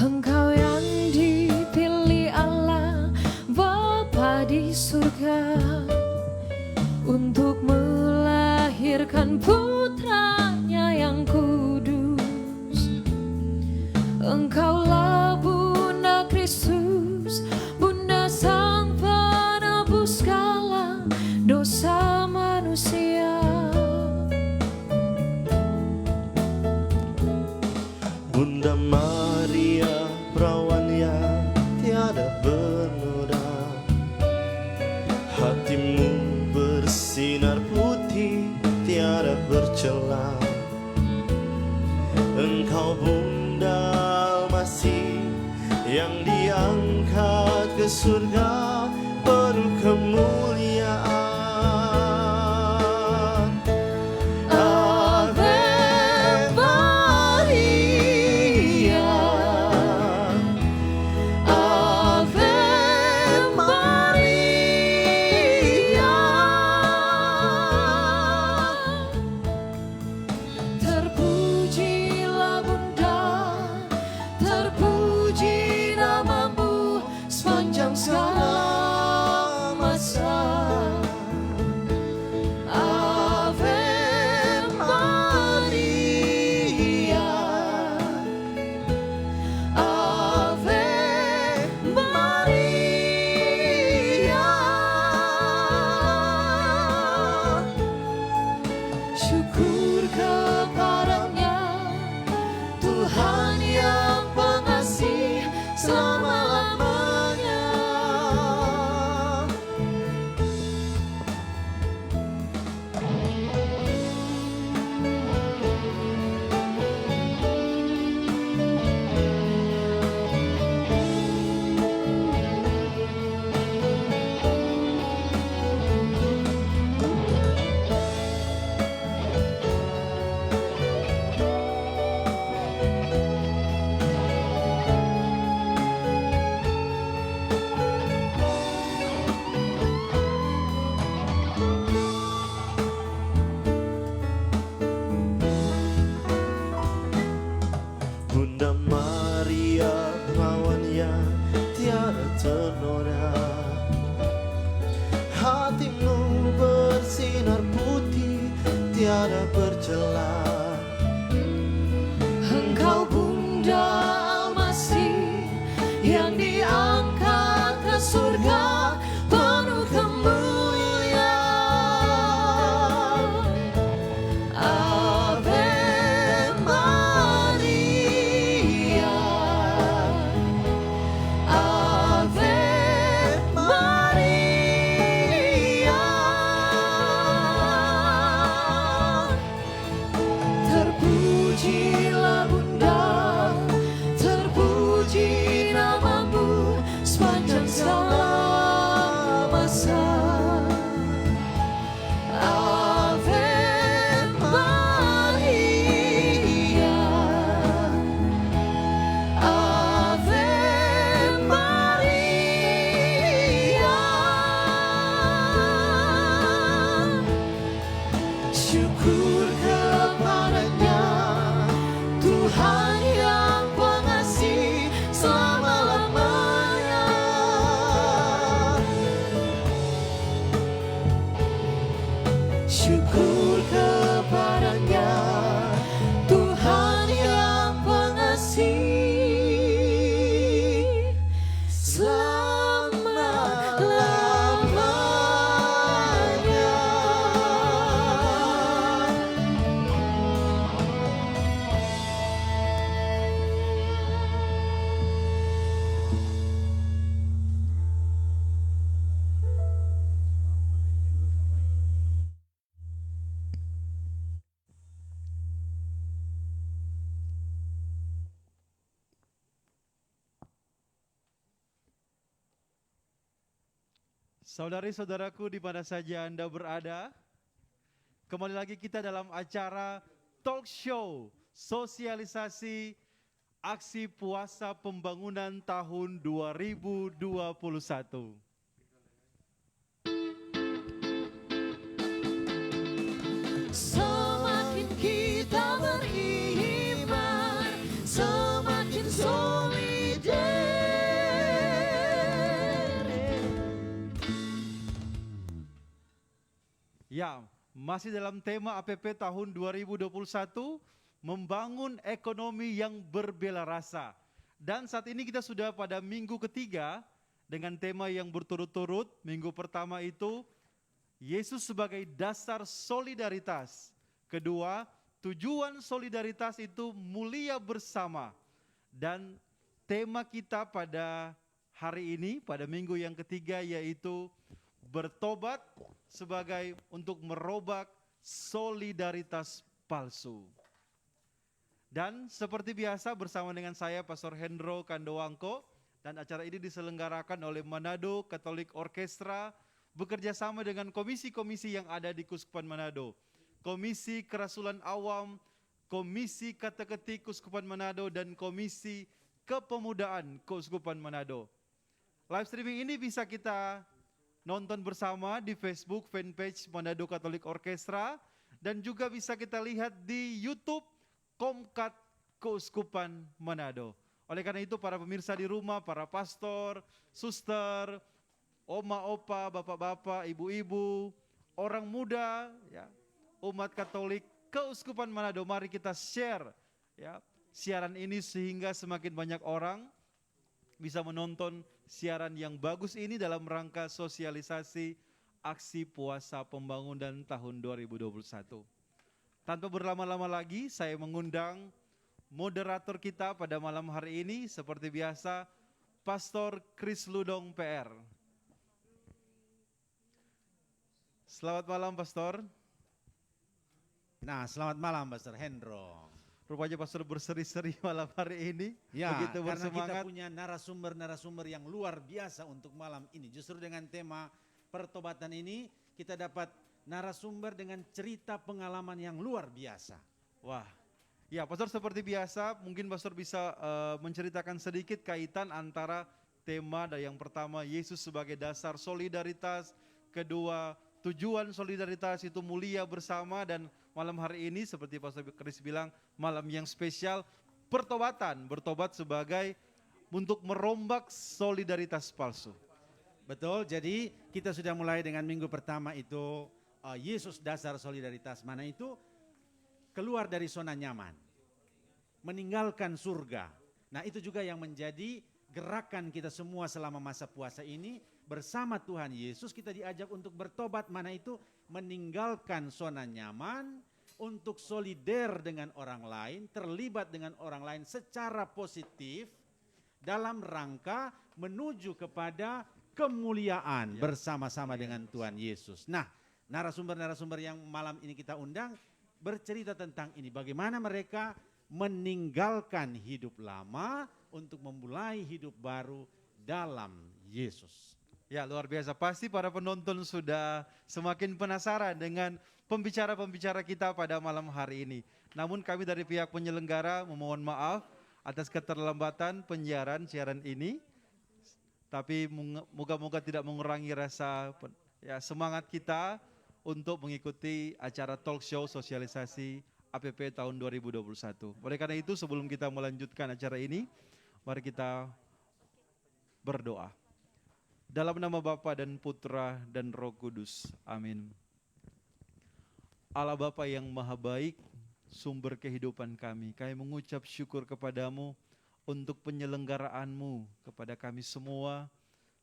Engkau yang dipilih Allah Bapa di surga untuk melahirkan putranya yang kudus. Engkaulah Bunda Kristus, Bunda Sang Penebus segala dosa manusia. Bunda Maria, perawan yang tiada bernoda, hatimu bersinar putih, tiada bercela. Engkau Bunda Almasih yang diangkat ke surga, penuh kemuliaan. Syukur kepadanya, Tuhan yang pengasih selama-lamanya. Bunda Maria, perawan yang tiada ternoda, hatimu bersinar putih, tiada bercela. Engkau Bunda Almasih yang diangkat ke surga, penuh kemuliaan. Ave Maria, Ave Maria. Terpujilah Bunda, terpuji namamu sepanjang segala masa. Ave Maria, Ave Maria. Syukur kepadanya, Tuhan yang pengasih selama-lamanya. Syukur kepadanya, Tuhan yang pengasih selama-lamanya. Saudari-saudaraku di mana saja Anda berada, Kembali lagi kita dalam acara talk show sosialisasi aksi puasa pembangunan tahun 2021. Semakin kita beriman, semakin solider. Ya, masih dalam tema APP tahun 2021, membangun ekonomi yang berbela rasa. Dan saat ini kita sudah pada minggu ketiga dengan tema yang berturut-turut. Minggu pertama itu Yesus sebagai dasar solidaritas. Kedua, tujuan solidaritas itu mulia bersama. Dan tema kita pada hari ini, pada minggu yang ketiga yaitu bertobat sebagai untuk merobak solidaritas palsu. Dan seperti biasa bersama dengan saya Pastor Hendro Kandowangko, dan acara ini diselenggarakan oleh Manado Catholic Orchestra bekerja sama dengan komisi-komisi yang ada di Kuskupan Manado. Komisi Kerasulan Awam, Komisi Kateketi Kuskupan Manado, dan Komisi Kepemudaan Kuskupan Manado. Live streaming ini bisa kita nonton bersama di Facebook fanpage Manado Catholic Orchestra, dan juga bisa kita lihat di YouTube Komkat Keuskupan Manado. Oleh karena itu para pemirsa di rumah, para pastor, suster, oma, opa, bapak-bapak, ibu-ibu, orang muda, ya, umat Katolik Keuskupan Manado, mari kita share ya siaran ini sehingga semakin banyak orang bisa menonton siaran yang bagus ini dalam rangka sosialisasi aksi puasa pembangunan tahun 2021. Tanpa berlama-lama lagi, saya mengundang moderator kita pada malam hari ini seperti biasa, Pastor Chris Ludong PR. Selamat malam, Pastor. Nah, selamat malam Pastor Hendro. Rupanya Pastor berseri-seri malam hari ini, Ya, begitu karena kita bersemangat. punya narasumber-narasumber yang luar biasa untuk malam ini. Justru dengan tema pertobatan ini, kita dapat narasumber dengan cerita pengalaman yang luar biasa. Wah, ya Pastor seperti biasa, mungkin Pastor bisa menceritakan sedikit kaitan antara tema yang pertama Yesus sebagai dasar solidaritas, kedua tujuan solidaritas itu mulia bersama, dan malam hari ini seperti Pastor Chris bilang malam yang spesial pertobatan, bertobat sebagai untuk merombak solidaritas palsu. Betul, jadi kita sudah mulai dengan minggu pertama itu Yesus dasar solidaritas, mana itu keluar dari zona nyaman, meninggalkan surga. Nah itu juga yang menjadi gerakan kita semua selama masa puasa ini. Bersama Tuhan Yesus kita diajak untuk bertobat, mana itu meninggalkan zona nyaman, untuk solider dengan orang lain, terlibat dengan orang lain secara positif dalam rangka menuju kepada kemuliaan bersama-sama dengan Tuhan Yesus. Nah, narasumber-narasumber yang malam ini kita undang bercerita tentang ini, bagaimana mereka meninggalkan hidup lama untuk memulai hidup baru dalam Yesus. Ya luar biasa, pasti para penonton sudah semakin penasaran dengan pembicara-pembicara kita pada malam hari ini. Namun kami dari pihak penyelenggara memohon maaf atas keterlambatan penyiaran siaran ini. Tapi moga-moga tidak mengurangi rasa semangat kita untuk mengikuti acara talk show sosialisasi APP tahun 2021. Oleh karena itu sebelum kita melanjutkan acara ini, mari kita berdoa. Dalam nama Bapa dan Putra dan Roh Kudus. Amin. Allah Bapa yang maha baik, sumber kehidupan kami mengucap syukur kepadamu untuk penyelenggaraanmu kepada kami semua,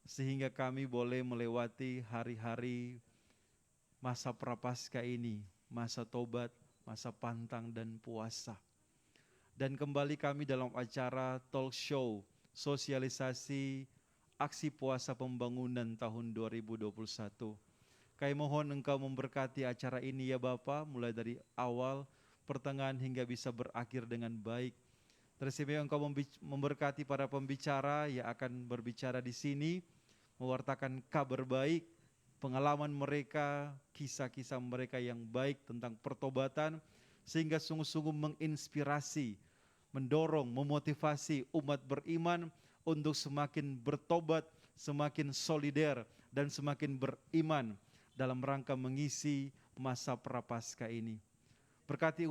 sehingga kami boleh melewati hari-hari masa prapaskah ini, masa tobat, masa pantang dan puasa. Dan kembali kami dalam acara talk show sosialisasi aksi puasa pembangunan tahun 2021. Kami mohon Engkau memberkati acara ini ya Bapa, mulai dari awal, pertengahan hingga bisa berakhir dengan baik. Teristimewa Engkau memberkati para pembicara yang akan berbicara di sini, mewartakan kabar baik pengalaman mereka, kisah-kisah mereka yang baik tentang pertobatan, sehingga sungguh-sungguh menginspirasi, mendorong, memotivasi umat beriman untuk semakin bertobat, semakin solider, dan semakin beriman dalam rangka mengisi masa Prapaskah ini. Berkati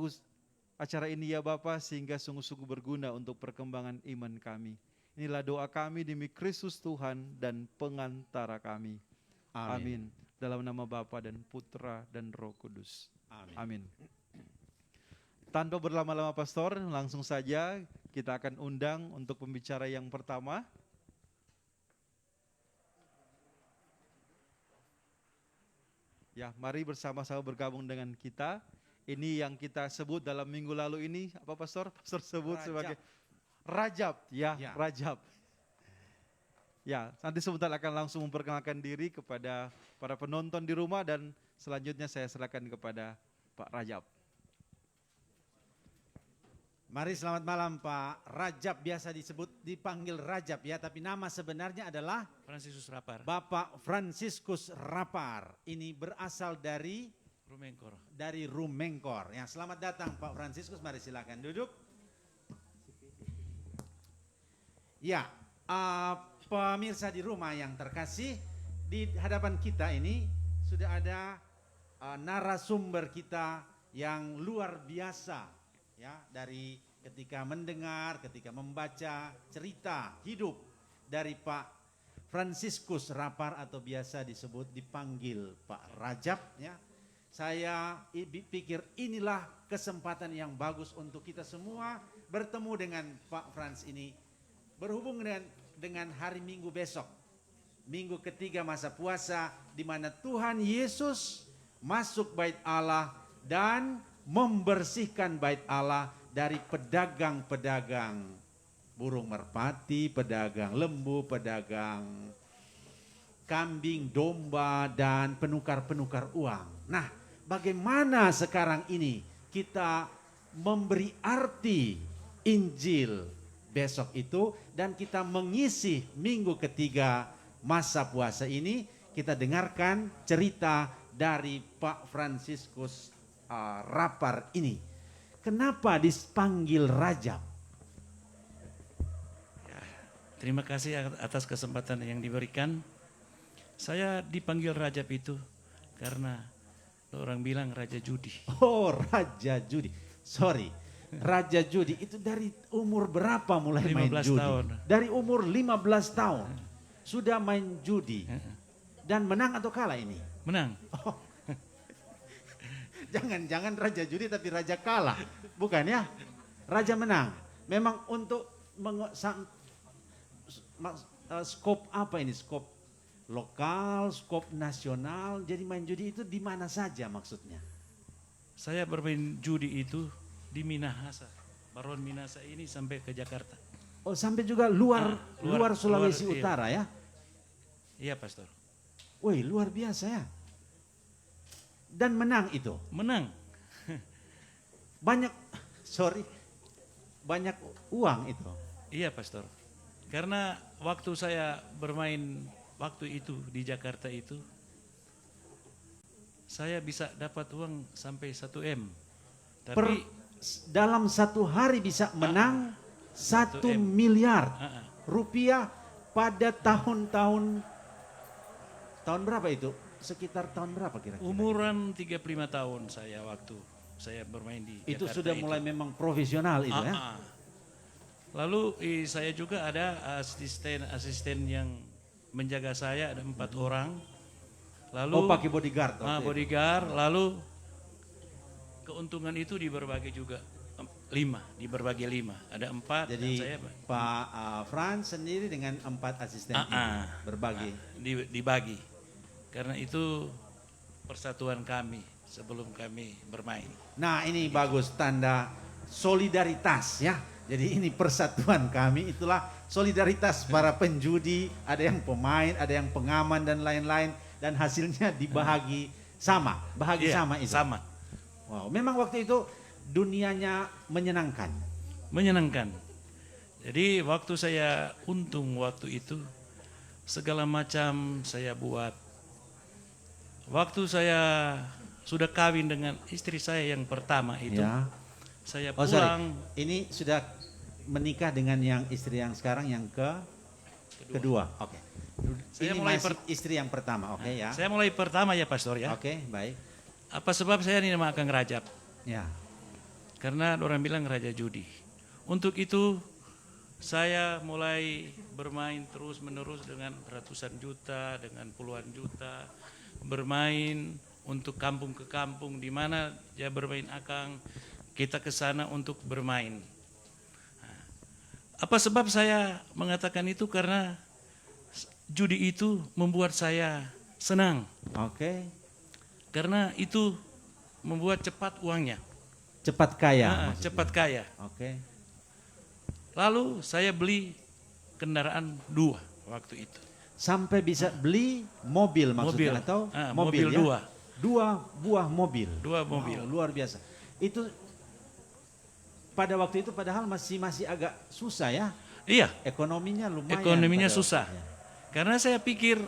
acara ini ya Bapa, sehingga sungguh-sungguh berguna untuk perkembangan iman kami. Inilah doa kami demi Kristus Tuhan dan pengantara kami. Amin. Dalam nama Bapa dan Putra dan Roh Kudus. Amin. Tanpa berlama-lama Pastor, langsung saja kita akan undang untuk pembicara yang pertama. Ya, mari bersama-sama bergabung dengan kita. Ini yang kita sebut dalam minggu lalu ini, apa Pastor? Pastor sebut sebagai Rajab, ya, Ya. Rajab. Ya, nanti sebentar akan langsung memperkenalkan diri kepada para penonton di rumah dan selanjutnya saya serahkan kepada Pak Rajab. Mari selamat malam Pak Rajab, biasa dipanggil Rajab ya, tapi nama sebenarnya adalah Fransiskus Rapar, Bapak Fransiskus Rapar. Ini berasal dari Rumengkor. Rumengkor. Ya, selamat datang Pak Fransiskus, mari silakan duduk. Ya, pemirsa di rumah yang terkasih, di hadapan kita ini sudah ada narasumber kita yang luar biasa ya, dari ketika mendengar, ketika membaca cerita hidup dari Pak Fransiskus Rapar atau biasa dipanggil Pak Rajab ya. Saya pikir inilah kesempatan yang bagus untuk kita semua bertemu dengan Pak Frans ini, berhubung dengan hari Minggu besok, Minggu ketiga masa puasa, di mana Tuhan Yesus masuk bait Allah dan membersihkan bait Allah dari pedagang-pedagang burung merpati, pedagang lembu, pedagang kambing, domba, dan penukar-penukar uang. Nah, bagaimana sekarang ini kita memberi arti Injil besok itu dan kita mengisi minggu ketiga masa puasa ini, kita dengarkan cerita dari Pak Fransiskus Rapar ini. Kenapa dipanggil Rajab? Ya, terima kasih atas kesempatan yang diberikan. Saya dipanggil Rajab itu karena orang bilang Raja Judi. Oh, Raja Judi. Sorry, Raja Judi itu dari umur berapa mulai main 15 judi? tahun. Dari umur 15 tahun sudah main judi. Dan menang atau kalah ini? Menang. Oh. Jangan Raja Judi tapi Raja kalah. Bukan ya? Raja menang. Memang untuk skop apa ini? Skop lokal, skop nasional. Jadi main judi itu di mana saja maksudnya? Saya bermain judi itu di Minahasa. Baron Minahasa ini sampai ke Jakarta. Oh, sampai juga luar Sulawesi iya. Utara ya? Iya, Pastor. Wih, luar biasa ya. Dan menang itu. Menang. Banyak uang itu. Iya, Pastor. Karena waktu saya bermain waktu itu di Jakarta itu, saya bisa dapat uang sampai 1 M. Tapi Dalam satu hari bisa menang 1 miliar rupiah pada tahun berapa itu? Sekitar tahun berapa kira-kira? umuran 35 tahun saya waktu saya bermain di Itu Jakarta sudah mulai memang profesional itu ya? Lalu saya juga ada asisten yang menjaga saya, ada 4 orang. Lalu pakai bodyguard. bodyguard, lalu keuntungan itu dibagi juga 5, dibagi 5. Ada 4 Jadi dan saya Pak Frans sendiri dengan 4 asisten ini berbagi. dibagi. Karena itu persatuan kami sebelum kami bermain. Nah, ini bagus, tanda solidaritas ya. Jadi ini persatuan kami, itulah solidaritas para penjudi, ada yang pemain, ada yang pengaman dan lain-lain, dan hasilnya dibahagi sama, sama itu. Sama. Wow, memang waktu itu dunianya menyenangkan. Menyenangkan. Jadi waktu saya untung waktu itu, segala macam saya buat. Waktu saya sudah kawin dengan istri saya yang pertama itu, Ya. saya Oh sorry, pulang. ini sudah menikah dengan yang istri yang sekarang yang kedua. Oke. Saya Ini mulai masih istri yang pertama, oke ya. Saya mulai pertama ya pastor ya. Oke, baik. Apa sebab saya dinamakan Rajab? Ya. Karena orang bilang raja judi. Untuk itu saya mulai bermain terus menerus dengan ratusan juta, dengan puluhan juta, bermain untuk kampung ke kampung, di mana dia bermain akang, kita ke sana untuk bermain. Nah, apa sebab saya mengatakan itu? Karena judi itu membuat saya senang, Oke. karena itu membuat cepat uangnya. Cepat kaya. Nah, maksudnya. cepat kaya. Oke. Lalu saya beli kendaraan 2 waktu itu. Sampai bisa beli mobil maksudnya Mobil. atau Mobil ya? 2. 2 buah mobil. 2 mobil. Wow, luar biasa. Itu pada waktu itu padahal masih agak susah ya. Iya, Ekonominya lumayan. ekonominya pada susah. waktunya. Karena saya pikir,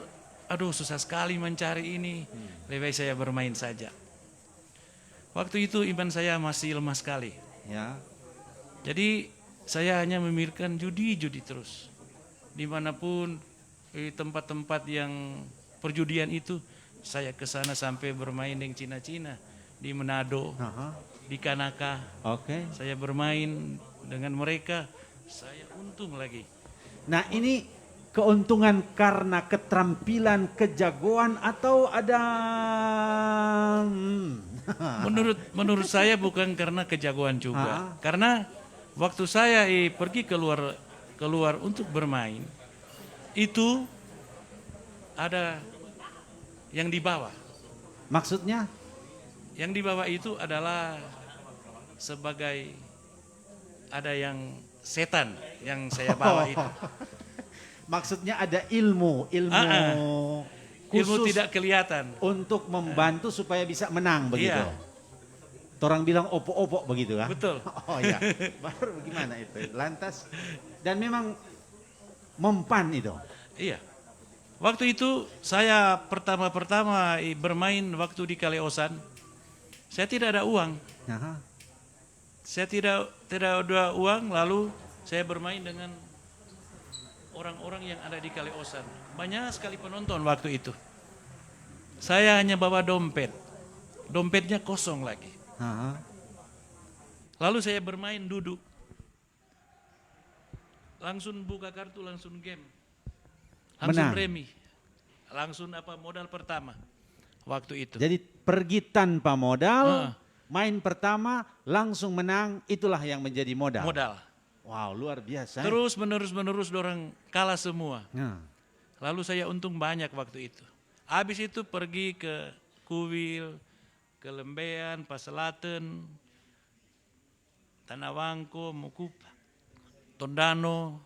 aduh susah sekali mencari ini. Lebih baik saya bermain saja. Waktu itu iman saya masih lemah sekali. Ya. Jadi saya hanya memikirkan judi terus. Dimanapun tempat-tempat yang perjudian itu, saya ke sana sampai bermain dengan Cina-Cina. Di Manado, Aha. di Kanaka. Oke. Saya bermain dengan mereka, saya untung lagi. Nah, ini keuntungan karena keterampilan, kejagoan atau ada Menurut saya bukan karena kejagoan juga. Karena waktu saya pergi keluar untuk bermain, itu ada yang dibawa. maksudnya? Yang dibawa itu adalah sebagai ada yang setan yang saya bawa itu. Maksudnya ada ilmu Ilmu khusus tidak kelihatan. untuk membantu supaya bisa menang begitu. Iya. Orang bilang opo-opo begitu kan? Betul. Oh ya, baru bagaimana itu? Lantas dan memang mempan itu. Iya. Waktu itu saya pertama-pertama bermain waktu di Kaleosan. Saya tidak ada uang. Aha. Saya tidak ada uang, lalu saya bermain dengan orang-orang yang ada di Kaleosan. Banyak sekali penonton waktu itu. Saya hanya bawa dompet. Dompetnya kosong lagi. Aha. Lalu saya bermain duduk. Langsung buka kartu, langsung game. Langsung Menang. remi. Langsung modal pertama waktu itu. Jadi pergi tanpa modal, Ah. main pertama langsung menang, itulah yang menjadi modal. Modal. Wow, luar biasa. Terus menerus dorang kalah semua. Nah, Lalu saya untung banyak waktu itu. Habis itu pergi ke Kuil, ke Lembean, Paselaten, Tanawangko, Mukupa, Tondano.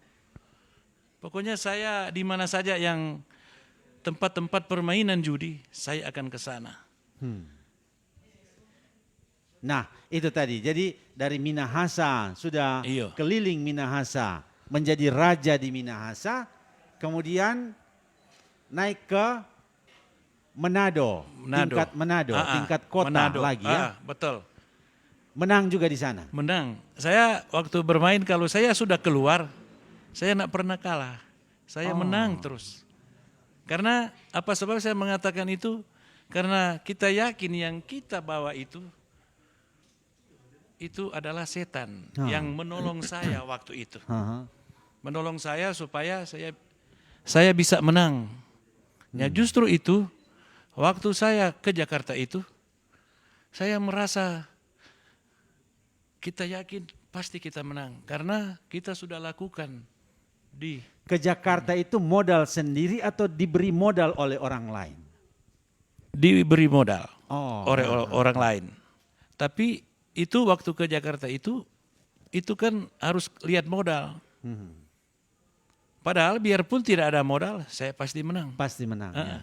Pokoknya saya di mana saja yang tempat-tempat permainan judi, saya akan ke sana. Nah, itu tadi. Jadi dari Minahasa sudah Iya. keliling Minahasa, menjadi raja di Minahasa, kemudian naik ke Manado, tingkat Manado, tingkat kota Manado. lagi ya. Betul, Menang juga di sana. menang. Saya waktu bermain kalau saya sudah keluar, saya tidak pernah kalah. Saya menang terus. Karena apa sebab saya mengatakan itu? Karena kita yakin yang kita bawa itu adalah setan yang menolong saya waktu itu. Aha. Menolong saya supaya saya bisa menang. Ya justru itu waktu saya ke Jakarta itu saya merasa kita yakin pasti kita menang karena kita sudah lakukan di Ke Jakarta itu modal sendiri atau diberi modal oleh orang lain? diberi modal Oh. oleh orang lain. Tapi itu waktu ke Jakarta itu kan harus lihat modal. Padahal biarpun tidak ada modal, saya pasti menang. Pasti menang. Ya.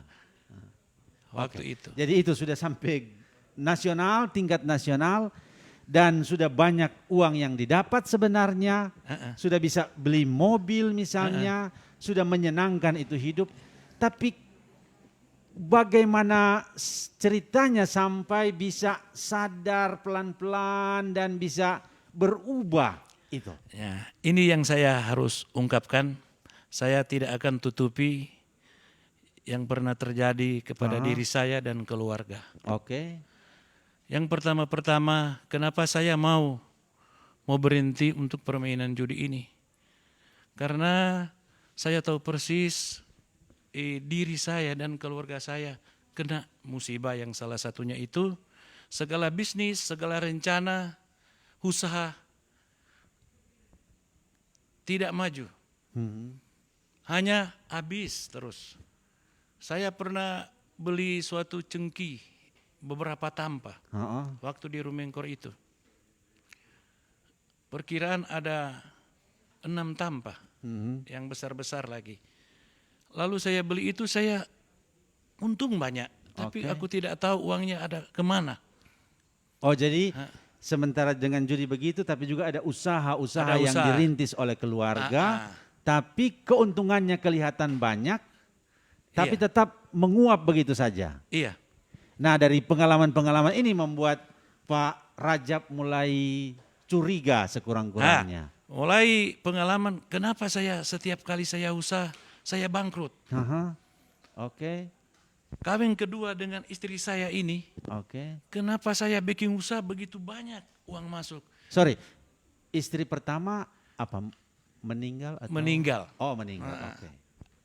Waktu itu. Jadi itu sudah sampai nasional, tingkat nasional, dan sudah banyak uang yang didapat sebenarnya, sudah bisa beli mobil misalnya, sudah menyenangkan itu hidup. Tapi bagaimana ceritanya sampai bisa sadar pelan-pelan dan bisa berubah itu? Ya, ini yang saya harus ungkapkan. Saya tidak akan tutupi yang pernah terjadi kepada diri saya dan keluarga. Oke. Yang pertama-pertama, kenapa saya mau berhenti untuk permainan judi ini? Karena saya tahu persis diri saya dan keluarga saya kena musibah yang salah satunya itu segala bisnis, segala rencana, usaha tidak maju. Hanya habis terus. Saya pernah beli suatu cengki beberapa tampa waktu di Rumengkor itu. Perkiraan ada 6 tampa yang besar-besar lagi. Lalu saya beli itu, saya untung banyak, tapi aku tidak tahu uangnya ada kemana. Oh, jadi sementara dengan judi begitu, tapi juga ada usaha-usaha yang dirintis oleh keluarga, tapi keuntungannya kelihatan banyak, tapi tetap menguap begitu saja. Iya. Nah, dari pengalaman-pengalaman ini membuat Pak Rajab mulai curiga sekurang-kurangnya. Mulai pengalaman, kenapa saya setiap kali saya usaha, saya bangkrut. Oke. Kawin kedua dengan istri saya ini, kenapa saya bikin usaha begitu banyak uang masuk? Sorry, istri pertama apa meninggal? Atau? Meninggal. Oh, meninggal. Oke.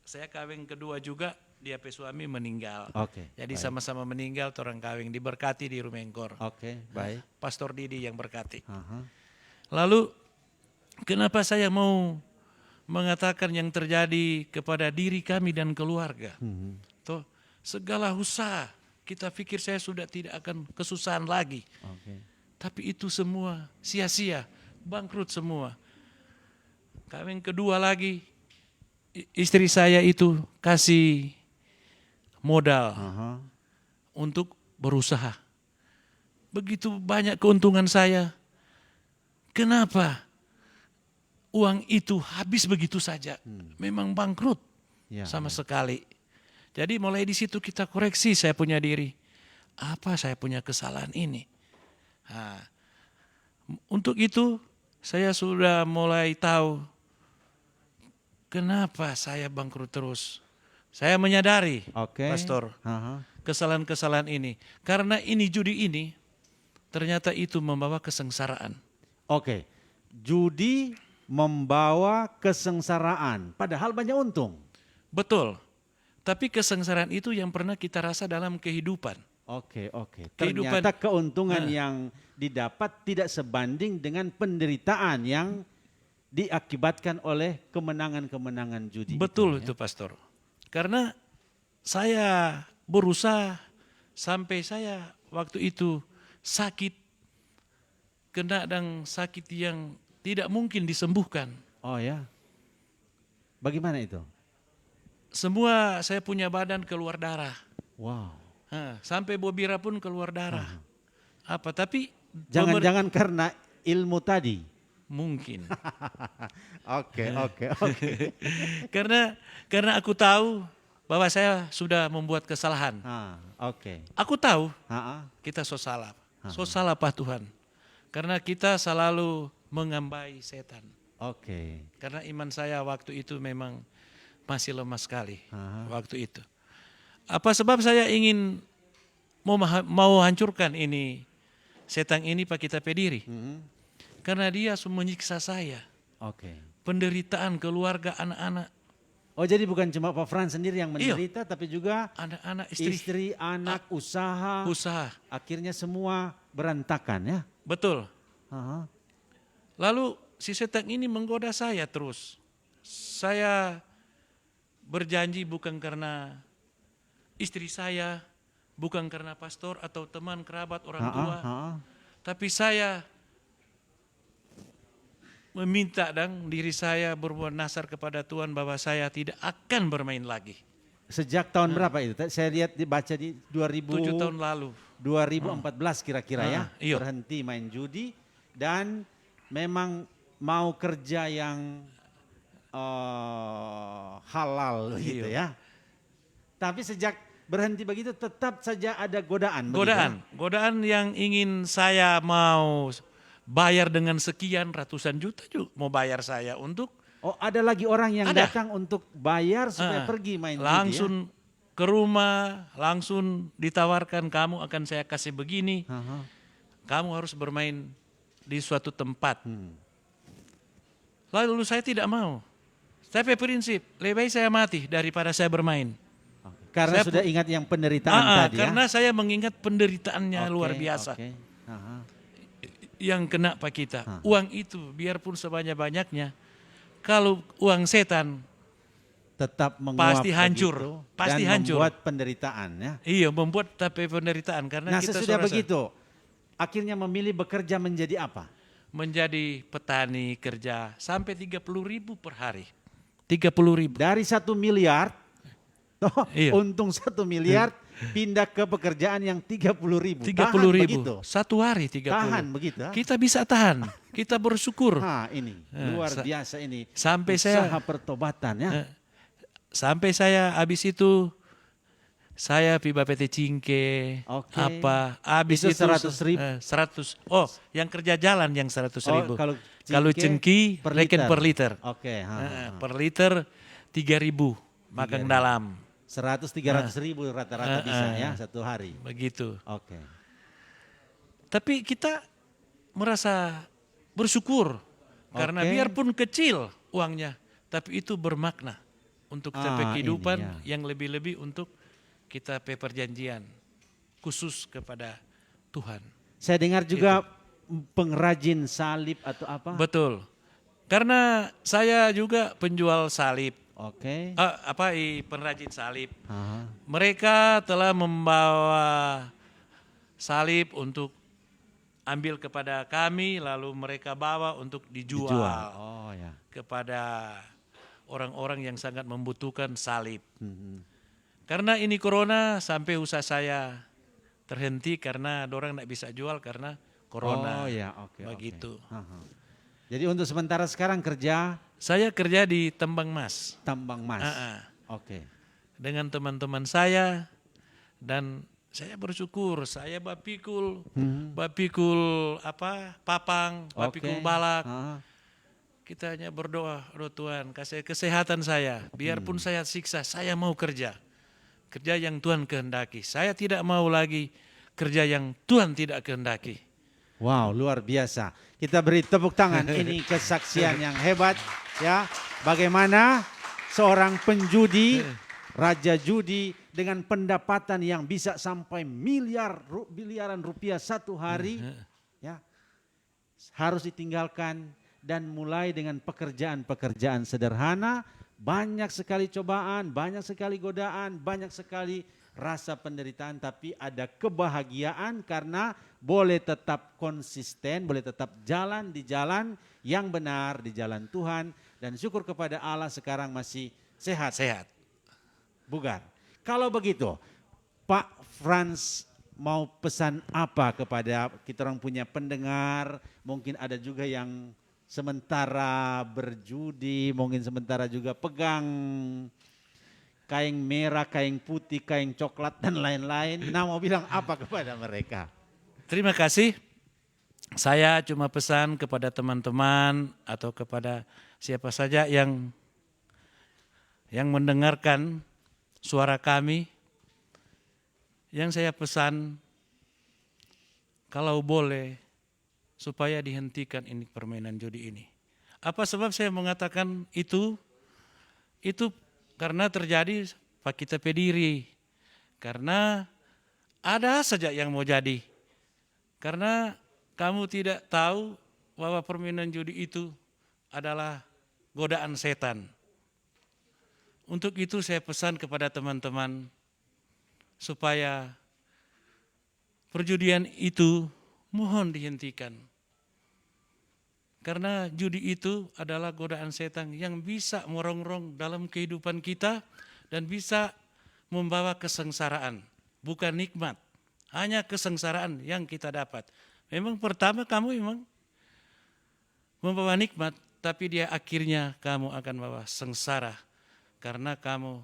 Saya kawin kedua juga, dia suami meninggal. Oke. Jadi sama-sama meninggal, orang kawin diberkati di Rumengkor. Oke, baik. Pastor Didi yang berkati. Lalu kenapa saya mau mengatakan yang terjadi kepada diri kami dan keluarga? Toh, segala usaha kita pikir saya sudah tidak akan kesusahan lagi. Tapi itu semua sia-sia, bangkrut semua. Kawin kedua lagi, istri saya itu kasih modal untuk berusaha. Begitu banyak keuntungan saya. Kenapa uang itu habis begitu saja? Memang bangkrut sama sekali. Jadi mulai di situ kita koreksi saya punya diri. Apa saya punya kesalahan ini? Nah, untuk itu saya sudah mulai tahu kenapa saya bangkrut terus. Saya menyadari, Pastor, kesalahan-kesalahan ini. Karena ini judi ini ternyata itu membawa kesengsaraan. Oke, judi membawa kesengsaraan, padahal banyak untung. Betul, tapi kesengsaraan itu yang pernah kita rasa dalam kehidupan. Oke. Ternyata keuntungan yang didapat tidak sebanding dengan penderitaan yang diakibatkan oleh kemenangan-kemenangan judi. Betul itu, Pastor. Karena saya berusaha sampai saya waktu itu sakit, kena dan sakit yang tidak mungkin disembuhkan. Oh ya, bagaimana itu? Semua saya punya badan keluar darah. Wow. Sampai bobira pun keluar darah. Apa? Tapi jangan-jangan karena ilmu tadi. Mungkin. Oke. Karena aku tahu bahwa saya sudah membuat kesalahan. Aku tahu kita so salah. So salah Pak Tuhan. Karena kita selalu mengambai setan. Karena iman saya waktu itu memang masih lemah sekali waktu itu. Apa sebab saya ingin mau hancurkan ini setan ini Pak kita pediri. Karena dia menyiksa saya. Penderitaan keluarga, anak-anak. Oh, jadi bukan cuma Pak Frans sendiri yang menderita, tapi juga anak-anak, istri, anak, usaha. Akhirnya semua berantakan ya. Betul. Lalu si setan ini menggoda saya terus. Saya berjanji bukan karena istri saya, bukan karena pastor atau teman kerabat orang tua, tapi saya meminta dan diri saya berbuat nasar kepada Tuhan bahwa saya tidak akan bermain lagi. Sejak tahun berapa itu? Saya lihat dibaca di 7 tahun lalu. 2014 kira-kira ya, iya. Berhenti main judi dan memang mau kerja yang halal gitu ya. Tapi sejak berhenti begitu tetap saja ada godaan. Godaan yang ingin saya mau bayar dengan sekian ratusan juta juga mau bayar saya untuk Oh, ada lagi orang yang Ada. datang untuk bayar supaya pergi main judi ya? langsung ke rumah, langsung ditawarkan kamu akan saya kasih begini, Aha. kamu harus bermain di suatu tempat. Hmm. Lalu saya tidak mau. Saya punya prinsip, lebih baik saya mati daripada saya bermain. Karena Saya sudah ingat yang penderitaan tadi karena ya. saya mengingat penderitaannya Oke, luar biasa. oke. Aha. Yang kena Pak kita. Uang itu biarpun sebanyak-banyaknya, kalau uang setan, Tetap menguap Pasti hancur, begitu pasti dan hancur. membuat penderitaan ya. iya membuat tapi penderitaan karena Nah kita sesudah serasa begitu, akhirnya memilih bekerja menjadi apa? menjadi petani kerja sampai 30.000 per hari. 30.000. Dari 1 miliar, toh, Iya. untung 1 miliar, pindah ke pekerjaan yang 30.000. 30.000. Begitu. Satu hari 30. Tahan begitu. Ha? Kita bisa tahan. Kita bersyukur. Nah ini luar biasa ini. sampai Usaha saya- pertobatan ya. Sampai saya habis itu saya pi PT Cingke Oke. apa habis Itu itu 100.000. 100. Oh, yang kerja jalan yang 100.000. kalau cengki per reken liter. per liter. Oke. Per liter 3.000 makan dalam 100-300 ribu rata-rata bisa ya satu hari. begitu. Oke. Tapi kita merasa bersyukur karena Oke. biarpun kecil uangnya, tapi itu bermakna untuk capai ini kehidupan ya. yang lebih-lebih untuk kita perjanjian khusus kepada Tuhan. Saya dengar juga pengrajin salib atau apa? Betul. Karena saya juga penjual salib, Oke. pengrajin salib. Aha. Mereka telah membawa salib untuk ambil kepada kami, lalu mereka bawa untuk dijual. Oh ya. Kepada orang-orang yang sangat membutuhkan salib. Mhm. Karena ini corona sampai usaha saya terhenti karena orang tidak bisa jual karena corona. Oh ya, oke. Begitu. Oke. Aha. Jadi untuk sementara sekarang kerja Saya kerja di Tambang Mas tambang emas. Ah, Oke. dengan teman-teman saya dan saya bersyukur saya bapikul papang, bapikul Oke. balak. Aha. Kita hanya berdoa, "Oh Tuhan, kasih kesehatan saya. Biarpun saya siksa, saya mau kerja. Kerja yang Tuhan kehendaki. Saya tidak mau lagi kerja yang Tuhan tidak kehendaki." Wow, luar biasa. Kita beri tepuk tangan. Ini kesaksian yang hebat ya. Bagaimana seorang penjudi, raja judi dengan pendapatan yang bisa sampai miliaran rupiah satu hari ya. Harus ditinggalkan dan mulai dengan pekerjaan-pekerjaan sederhana, banyak sekali cobaan, banyak sekali godaan, banyak sekali rasa penderitaan, tapi ada kebahagiaan karena boleh tetap konsisten, boleh tetap jalan di jalan yang benar, di jalan Tuhan, dan syukur kepada Allah sekarang masih sehat, Sehat. bugar. Kalau begitu, Pak Frans mau pesan apa kepada kita orang punya pendengar, mungkin ada juga yang sementara berjudi, mungkin sementara juga pegang kain merah, kain putih, kain coklat dan lain-lain. Nah mau bilang apa kepada mereka? Terima kasih. Saya cuma pesan kepada teman-teman atau kepada siapa saja yang mendengarkan suara kami. Yang saya pesan, kalau boleh supaya dihentikan ini permainan judi ini. Apa sebab saya mengatakan itu? Itu karena terjadi Pak kita pediri. Karena ada saja yang mau jadi. Karena kamu tidak tahu bahwa permainan judi itu adalah godaan setan. Untuk itu saya pesan kepada teman-teman supaya perjudian itu mohon dihentikan. Karena judi itu adalah godaan setan yang bisa merongrong dalam kehidupan kita dan bisa membawa kesengsaraan, bukan nikmat. Hanya kesengsaraan yang kita dapat. Memang pertama kamu memang membawa nikmat, tapi dia akhirnya kamu akan bawa sengsara karena kamu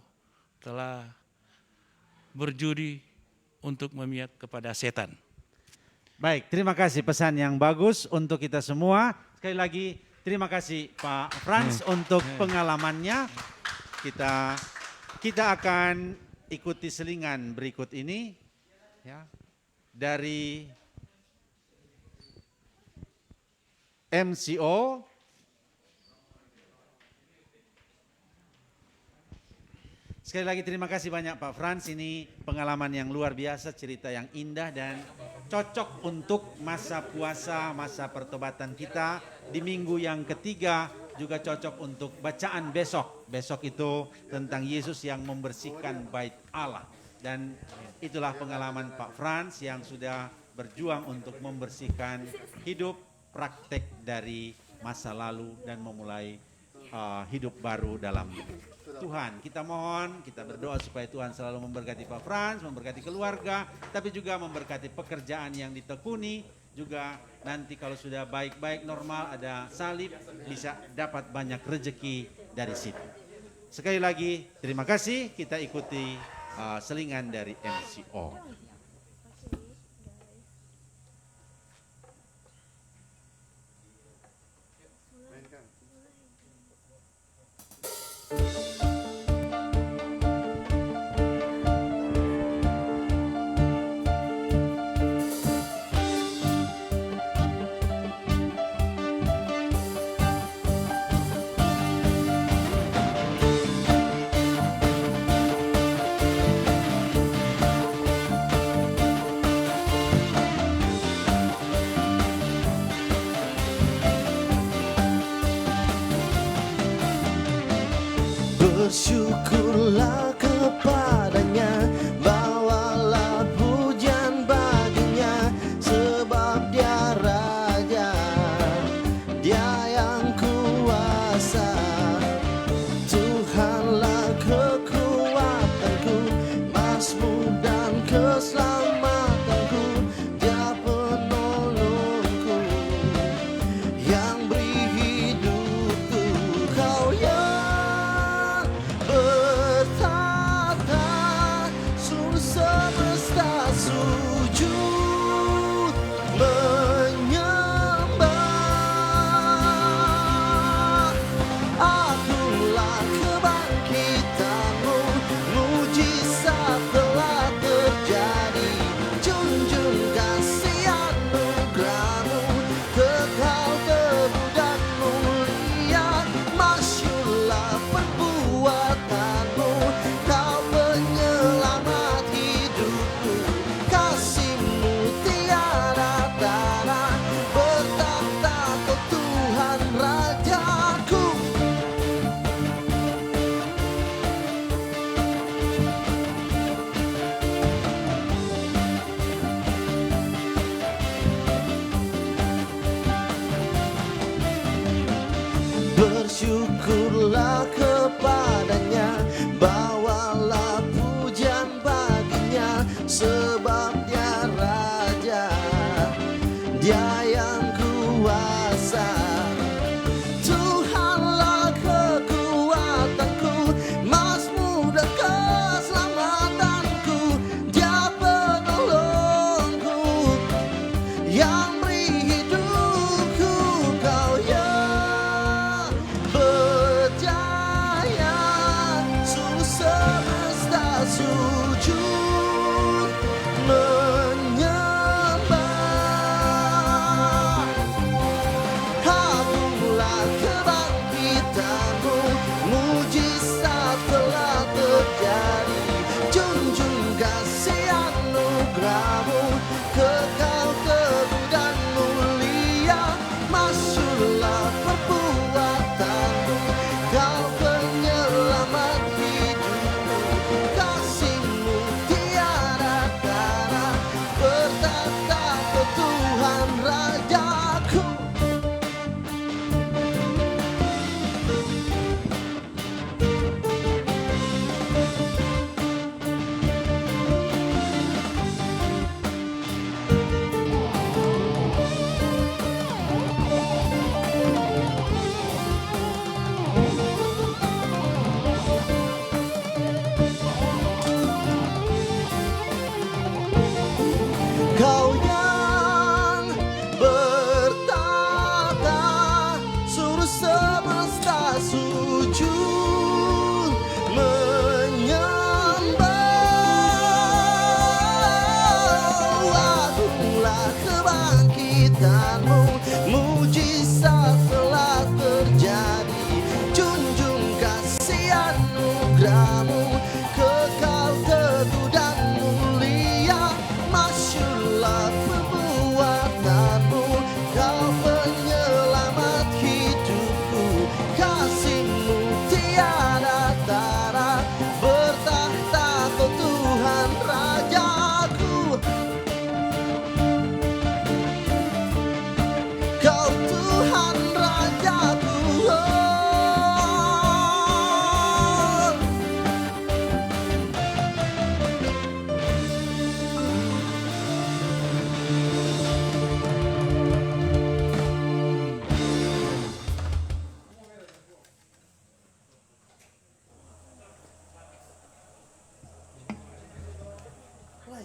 telah berjudi untuk memihak kepada setan. Baik, terima kasih pesan yang bagus untuk kita semua. Sekali lagi terima kasih Pak Frans untuk pengalamannya. Kita akan ikuti selingan berikut ini ya, dari MCO. Sekali lagi terima kasih banyak Pak Frans, ini pengalaman yang luar biasa, cerita yang indah dan cocok untuk masa puasa, masa pertobatan kita di minggu yang ketiga, juga cocok untuk bacaan besok. Besok itu tentang Yesus yang membersihkan bait Allah. Dan itulah pengalaman Pak Frans yang sudah berjuang untuk membersihkan hidup, praktek dari masa lalu dan memulai hidup baru dalam Tuhan. Kita mohon, kita berdoa supaya Tuhan selalu memberkati Pak Frans, memberkati keluarga, tapi juga memberkati pekerjaan yang ditekuni. Juga nanti kalau sudah baik-baik normal ada salib, bisa dapat banyak rezeki dari situ. Sekali lagi terima kasih, kita ikuti selingan dari MCO. Bersyukurlah kepadanya, bawalah pujian baginya, sebab dia Raja, dia yang kuasa. Tuhanlah kekuatanku, masmur dan keselamatanku, dia penolongku, yang beri hidupku. Kau yang bertata, seluruh semesta sujud menyembah. Akulah kebangkitanmu, mujizat telah terjadi. Junjung kasih anugerahmu, kekal teguh dan mulia. Masyurlah perbuatanmu, kau penyelamat hidupku. Kasih-Mu tiada tara, bertahta Kau Tuhan Rajaku. Bersyukurlah kepadanya, bawalah pujian baginya, sebab dia Raja, dia yang kuasa. Tuhanlah kekuatanku, masmur dan keselamatanku, dia penolongku, yang beri hidupku. Kau yang berjaya, seluruh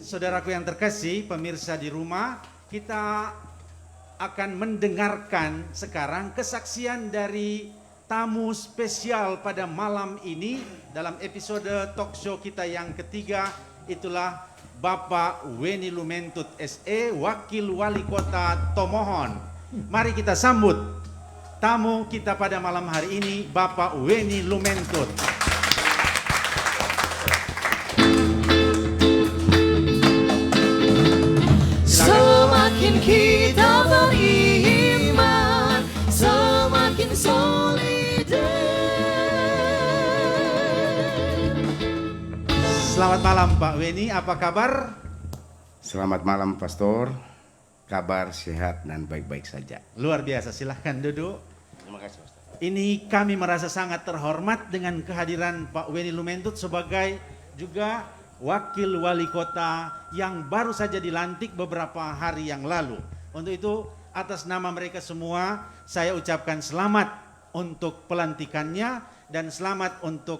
saudaraku yang terkasih, pemirsa di rumah, kita akan mendengarkan sekarang kesaksian dari tamu spesial pada malam ini dalam episode talk show kita yang ketiga. Itulah Bapak Weni Lumentut SE, Wakil Wali Kota Tomohon. Mari kita sambut tamu kita pada malam hari ini, Bapak Weni Lumentut. Semakin kita beriman, semakin solid. Selamat malam Pak Weni, apa kabar? Selamat malam Pastor, kabar sehat dan baik-baik saja. Luar biasa, silahkan duduk. Terima kasih Pastor. Ini kami merasa sangat terhormat dengan kehadiran Pak Weni Lumentut sebagai juga Wakil Wali Kota yang baru saja dilantik beberapa hari yang lalu. Untuk itu atas nama mereka semua saya ucapkan selamat untuk pelantikannya dan selamat untuk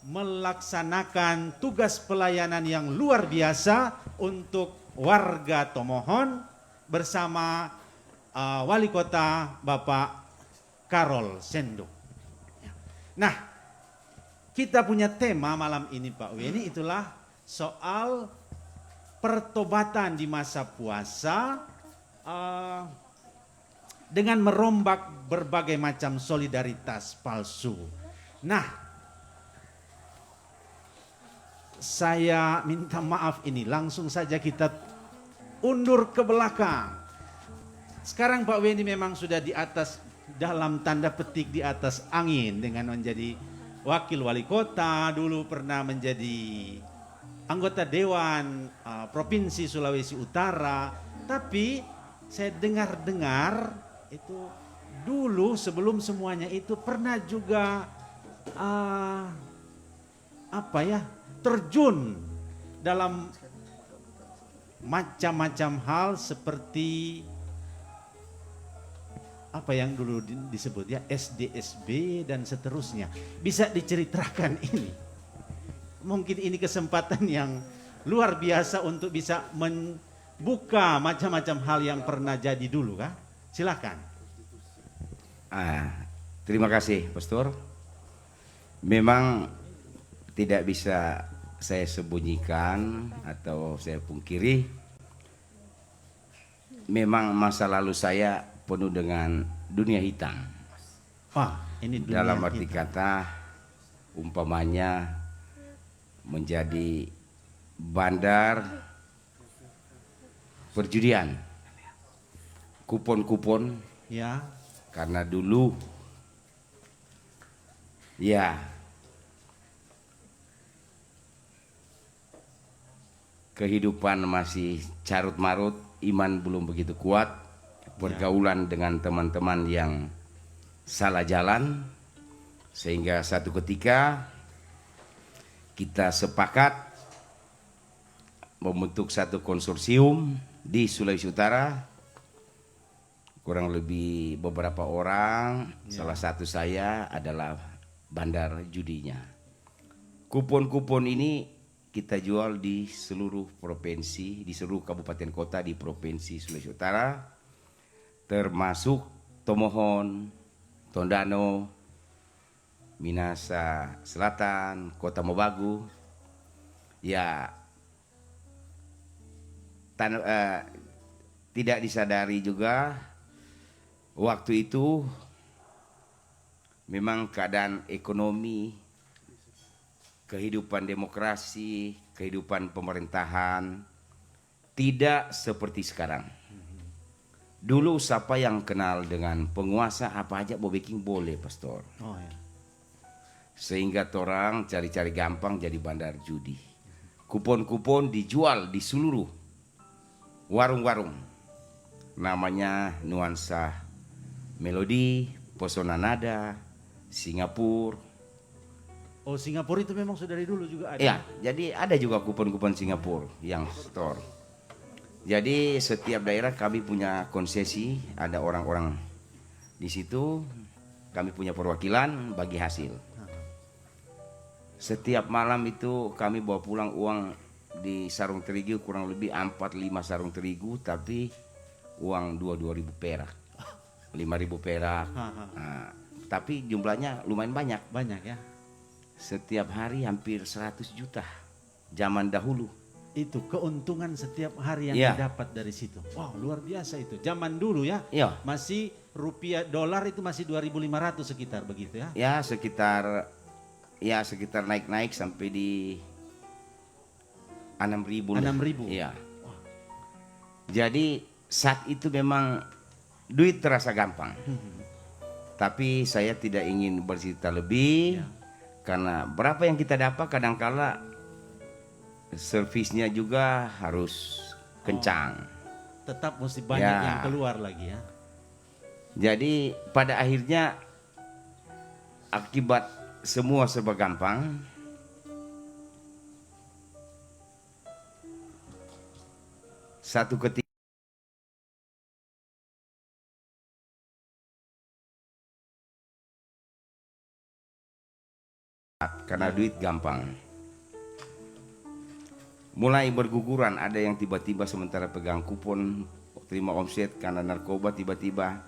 melaksanakan tugas pelayanan yang luar biasa untuk warga Tomohon bersama Wali Kota Bapak Karol Sendo. Nah, kita punya tema malam ini Pak Weni, itulah soal pertobatan di masa puasa dengan merombak berbagai macam solidaritas palsu. Nah, saya minta maaf ini, langsung saja kita undur ke belakang. Sekarang Pak Weni memang sudah di atas, dalam tanda petik di atas angin dengan menjadi Wakil Wali Kota, dulu pernah menjadi anggota Dewan Provinsi Sulawesi Utara. Tapi saya dengar-dengar itu dulu sebelum semuanya itu pernah juga terjun dalam macam-macam hal seperti apa yang dulu disebut ya SDSB dan seterusnya. Bisa diceritakan ini? Mungkin ini kesempatan yang luar biasa untuk bisa membuka macam-macam hal yang pernah jadi dulu, kah? Silakan. Terima kasih Pastor. Memang tidak bisa saya sembunyikan atau saya pungkiri. Memang masa lalu saya penuh dengan dunia hitam. Ini dunia Dalam arti hitam. kata umpamanya menjadi bandar perjudian, kupon-kupon, Ya, karena dulu ya kehidupan masih carut marut, iman belum begitu kuat, pergaulan dengan teman-teman yang salah jalan, sehingga satu ketika kita sepakat membentuk satu konsorsium di Sulawesi Utara, kurang lebih beberapa orang, salah satu saya adalah bandar judinya. Kupon-kupon ini kita jual di seluruh provinsi, di seluruh kabupaten kota di Provinsi Sulawesi Utara, termasuk Tomohon, Tondano, Minasa Selatan, Kota Mobagu. Ya, tidak disadari juga waktu itu memang keadaan ekonomi, kehidupan demokrasi, kehidupan pemerintahan tidak seperti sekarang. Dulu siapa yang kenal dengan penguasa apa aja bobeking boleh Pastor. oh ya. Sehingga orang cari-cari gampang jadi bandar judi. Kupon-kupon dijual di seluruh warung-warung. Namanya Nuansa Melodi, Pesona Nada, Singapura. Oh, Singapura itu memang sudah dari dulu juga ada. Ya, jadi ada juga kupon-kupon Singapura yang store. Jadi setiap daerah kami punya konsesi, ada orang-orang di situ, kami punya perwakilan bagi hasil. Setiap malam itu kami bawa pulang uang di sarung terigu kurang lebih 4-5 sarung terigu, tapi uang 2.000 perak, 5.000 perak. Nah, tapi jumlahnya lumayan banyak. Banyak ya. Setiap hari hampir 100 juta zaman dahulu. Itu keuntungan setiap hari yang Iya. didapat dari situ. Wow, luar biasa itu. Zaman dulu ya. Iya. Masih rupiah dolar itu masih 2.500 sekitar begitu ya. Ya sekitar naik-naik sampai di 6.000 lah. 6.000. Iya. Jadi saat itu memang duit terasa gampang. Tapi saya tidak ingin bercerita lebih. Ya. Karena berapa yang kita dapat kadangkala servisnya juga harus kencang. Tetap mesti banyak Ya. yang keluar lagi ya. Jadi pada akhirnya akibat semua serba gampang, satu ketika karena duit gampang. Mulai berguguran, ada yang tiba-tiba sementara pegang kupon terima omset karena narkoba tiba-tiba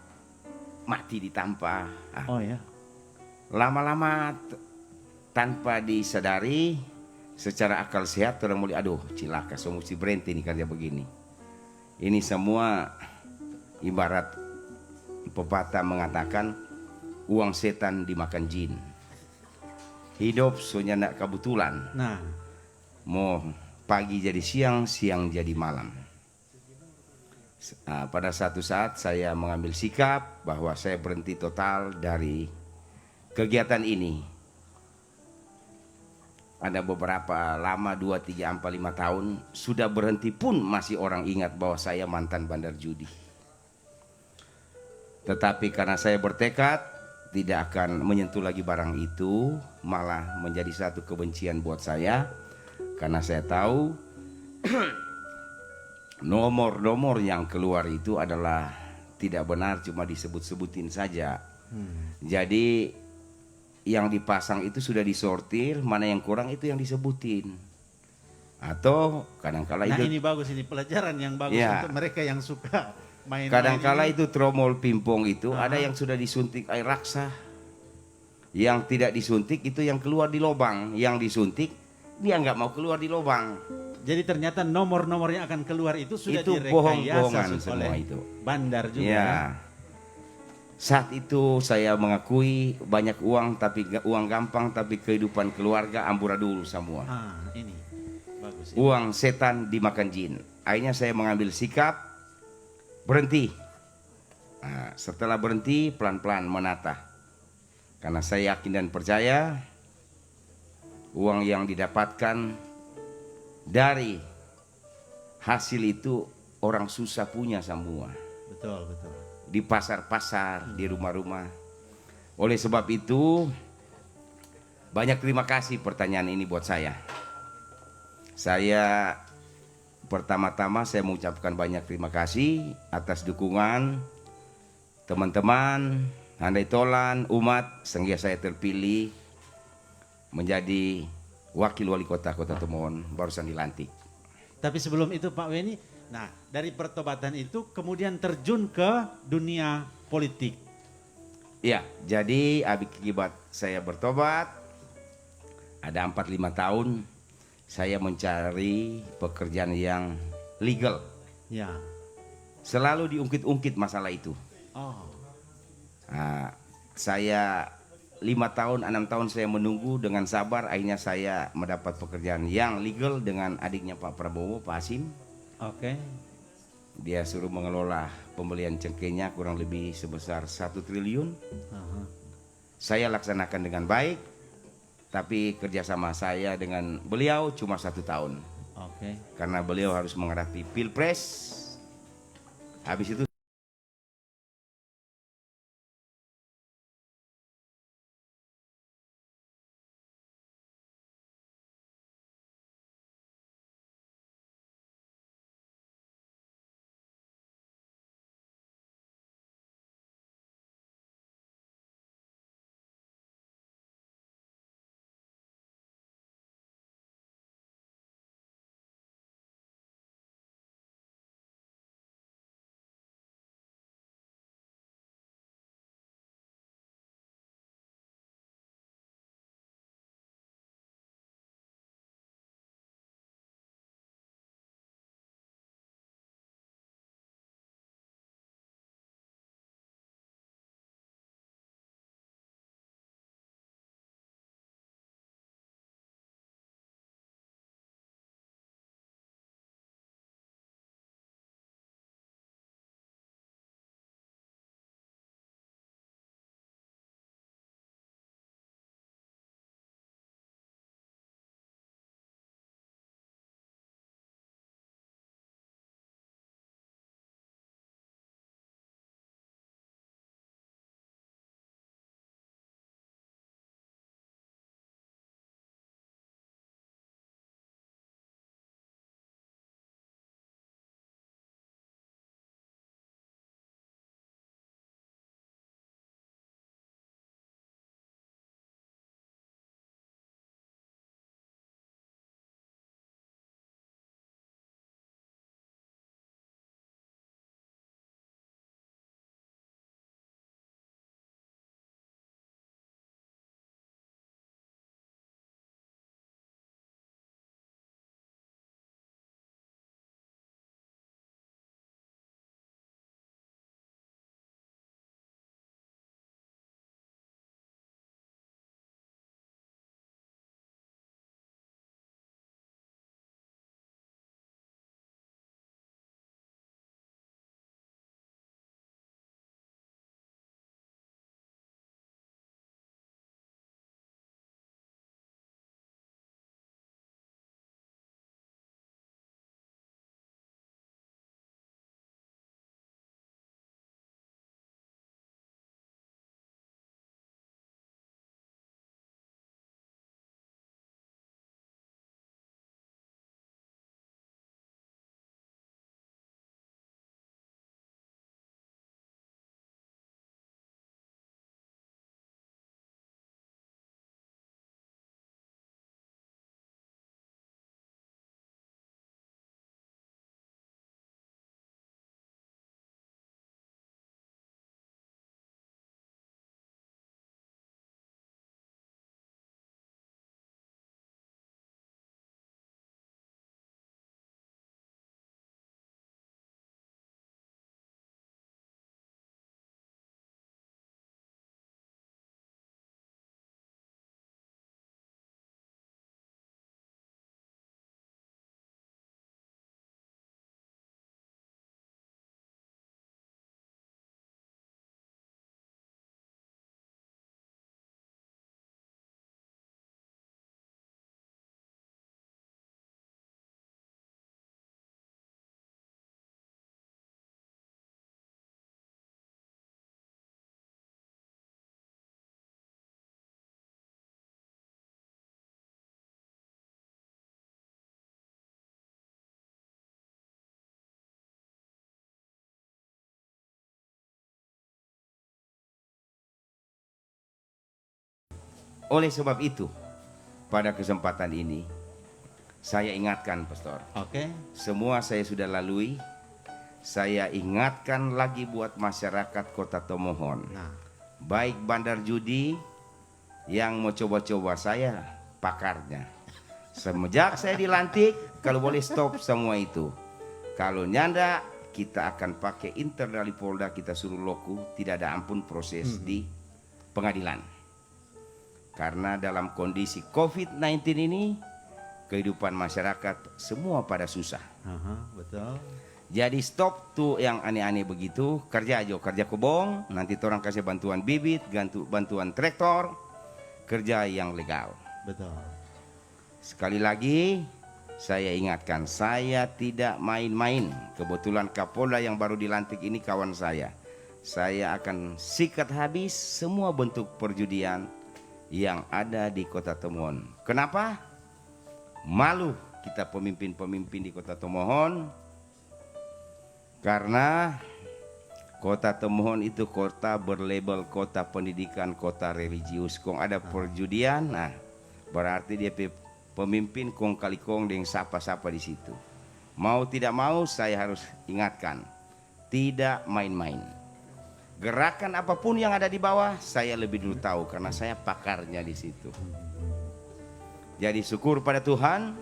mati ditampa. Oh ya. Lama-lama tanpa disadari secara akal sehat orang mulai aduh cilaka so mesti berhenti nih kerja begini. Ini semua ibarat pepatah mengatakan uang setan dimakan jin. Hidup soalnya nak kebetulan. Nah, Mau pagi jadi siang, siang jadi malam. Pada satu saat saya mengambil sikap bahwa saya berhenti total dari kegiatan ini. Ada beberapa lama 2, 3, 4, 5 tahun sudah berhenti pun masih orang ingat bahwa saya mantan bandar judi. Tetapi karena saya bertekad tidak akan menyentuh lagi barang itu, malah menjadi satu kebencian buat saya. Karena saya tahu nomor-nomor yang keluar itu adalah tidak benar, cuma disebut-sebutin saja. Jadi yang dipasang itu sudah disortir, mana yang kurang itu yang disebutin. Atau kadangkala nah itu ini bagus, ini pelajaran yang bagus Ya. untuk mereka yang suka main. kadangkala ini. itu tromol pimpong itu ada yang sudah disuntik air raksa. Yang tidak disuntik itu yang keluar di lubang, yang disuntik dia nggak mau keluar di lubang. Jadi ternyata nomor-nomor yang akan keluar itu sudah Itu direkayasa bohong-bohongan oleh semua itu. bandar juga. Ya. Saat itu saya mengakui banyak uang, tapi uang gampang, tapi kehidupan keluarga amburadul semua. Ini bagus. Ini. Uang setan dimakan jin. Akhirnya saya mengambil sikap berhenti. Nah, setelah berhenti pelan-pelan menata. Karena saya yakin dan percaya uang yang didapatkan dari hasil itu orang susah punya semua. Betul, betul. Di pasar-pasar, di rumah-rumah. Oleh sebab itu, banyak terima kasih pertanyaan ini buat saya. Saya pertama-tama saya mengucapkan banyak terima kasih atas dukungan teman-teman, handai tolan, umat, sehingga saya terpilih menjadi wakil wali kota Kota Tomohon barusan dilantik. Tapi sebelum itu Pak Weni, nah dari pertobatan itu kemudian terjun ke dunia politik. Ya, jadi akibat saya bertobat, ada 4-5 tahun saya mencari pekerjaan yang legal. Ya. Selalu diungkit-ungkit masalah itu. Oh. Nah, saya 5 tahun, 6 tahun saya menunggu dengan sabar, akhirnya saya mendapat pekerjaan yang legal dengan adiknya Pak Prabowo, Pak Hasim. Oke. Dia suruh mengelola pembelian cengkehnya kurang lebih sebesar 1 triliun. Saya laksanakan dengan baik, tapi kerjasama saya dengan beliau cuma 1 tahun. Oke. Karena beliau harus menghadapi pilpres. Habis itu Oleh sebab itu, pada kesempatan ini, saya ingatkan, Pastor, Oke. semua saya sudah lalui. Saya ingatkan lagi buat masyarakat Kota Tomohon. Nah, Baik bandar judi yang mau coba-coba, saya pakarnya. Semenjak saya dilantik, kalau boleh stop semua itu. Kalau nyanda, kita akan pakai internal Polda, kita suruh loku, tidak ada ampun proses di pengadilan. Karena dalam kondisi COVID-19 ini, kehidupan masyarakat semua pada susah. betul. Jadi stop tuh yang aneh-aneh begitu, kerja aja, kerja kebong, nanti orang kasih bantuan bibit, bantuan traktor, kerja yang legal. Betul. Sekali lagi, saya ingatkan, saya tidak main-main. Kebetulan Kapolda yang baru dilantik ini kawan saya. Saya akan sikat habis semua bentuk perjudian yang ada di Kota Tomohon. Kenapa? Malu kita pemimpin-pemimpin di Kota Tomohon, karena Kota Tomohon itu kota berlabel kota pendidikan, kota religius. Kong ada perjudian, nah berarti dia pemimpin kong kali kong dengan sapa-sapa di situ. Mau tidak mau saya harus ingatkan, tidak main-main. Gerakan apapun yang ada di bawah, saya lebih dulu tahu karena saya pakarnya di situ. Jadi syukur pada Tuhan,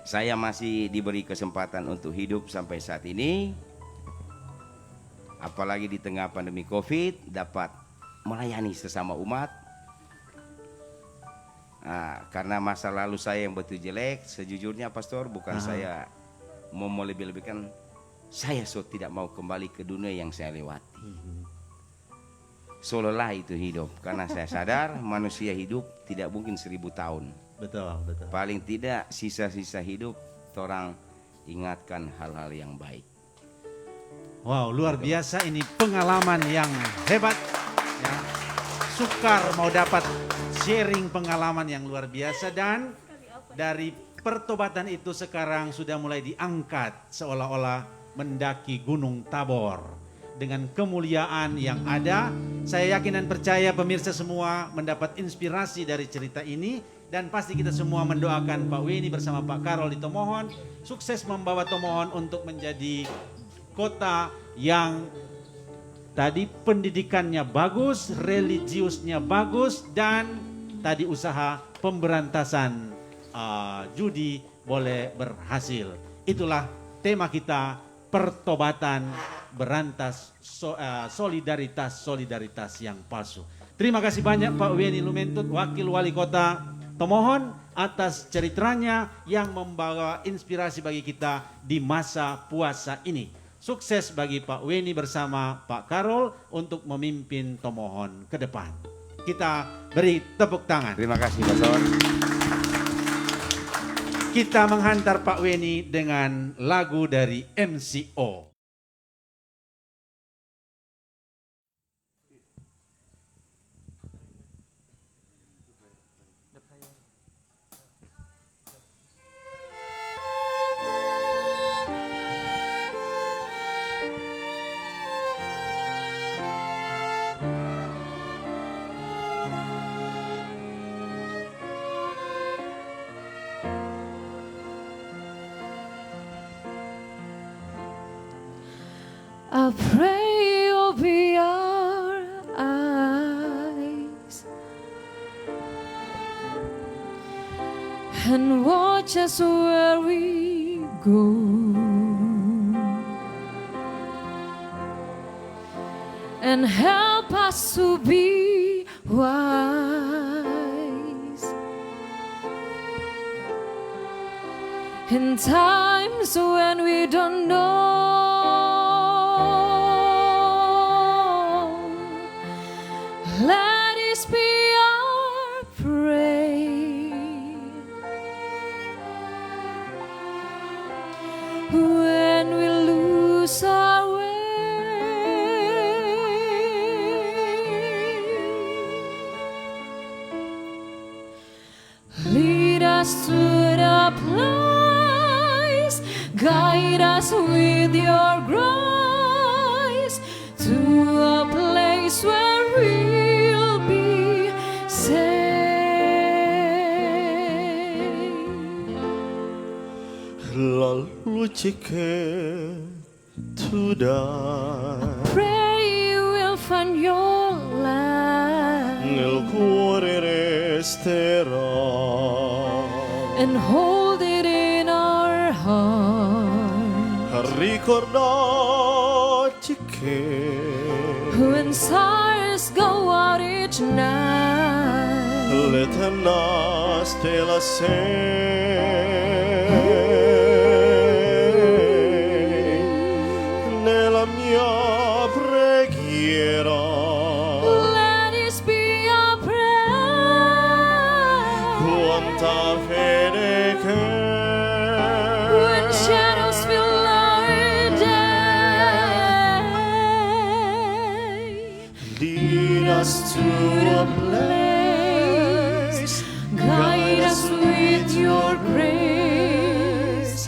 saya masih diberi kesempatan untuk hidup sampai saat ini. Apalagi di tengah pandemi COVID, dapat melayani sesama umat. Nah, karena masa lalu saya yang betul jelek, sejujurnya Pastor, bukan saya mau melebih-lebihkan. Saya tidak mau kembali ke dunia yang saya lewati. Seolah itu hidup, karena saya sadar manusia hidup tidak mungkin 1000 tahun. Betul, betul. Paling tidak sisa-sisa hidup orang ingatkan hal-hal yang baik. Wow, luar biasa, ini pengalaman yang hebat. Ya. Sukar mau dapat sharing pengalaman yang luar biasa, dan dari pertobatan itu sekarang sudah mulai diangkat seolah-olah mendaki Gunung Tabor dengan kemuliaan yang ada. Saya yakin dan percaya pemirsa semua mendapat inspirasi dari cerita ini, dan pasti kita semua mendoakan Pak Weni bersama Pak Karol di Tomohon sukses membawa Tomohon untuk menjadi kota yang tadi pendidikannya bagus, religiusnya bagus, dan tadi usaha pemberantasan judi boleh berhasil. Itulah tema kita, pertobatan, berantas solidaritas yang palsu. Terima kasih banyak Pak Weni Lumentut, Wakil Wali Kota Tomohon, atas ceritanya yang membawa inspirasi bagi kita di masa puasa ini. Sukses bagi Pak Weni bersama Pak Karol untuk memimpin Tomohon ke depan. Kita beri tepuk tangan. Terima kasih Pastor. Kita menghantar Pak Weni dengan lagu dari MCO. I pray you'll be our eyes and watch us where we go, and help us to be wise in times when we don't know. Let this be our prayer when we lose our way. Lead us to the place, guide us with your grace to a place where we'll be safe. which came to die. Pray you will find your life Nel cuore resterà. and hold it in our heart. A ricordarci che When stars go out each night, l'eterna stella sei nella mia preghiera. let this be our prayer. Quanta fede che When shadows fill our day, lead us to a place, guide us with your grace.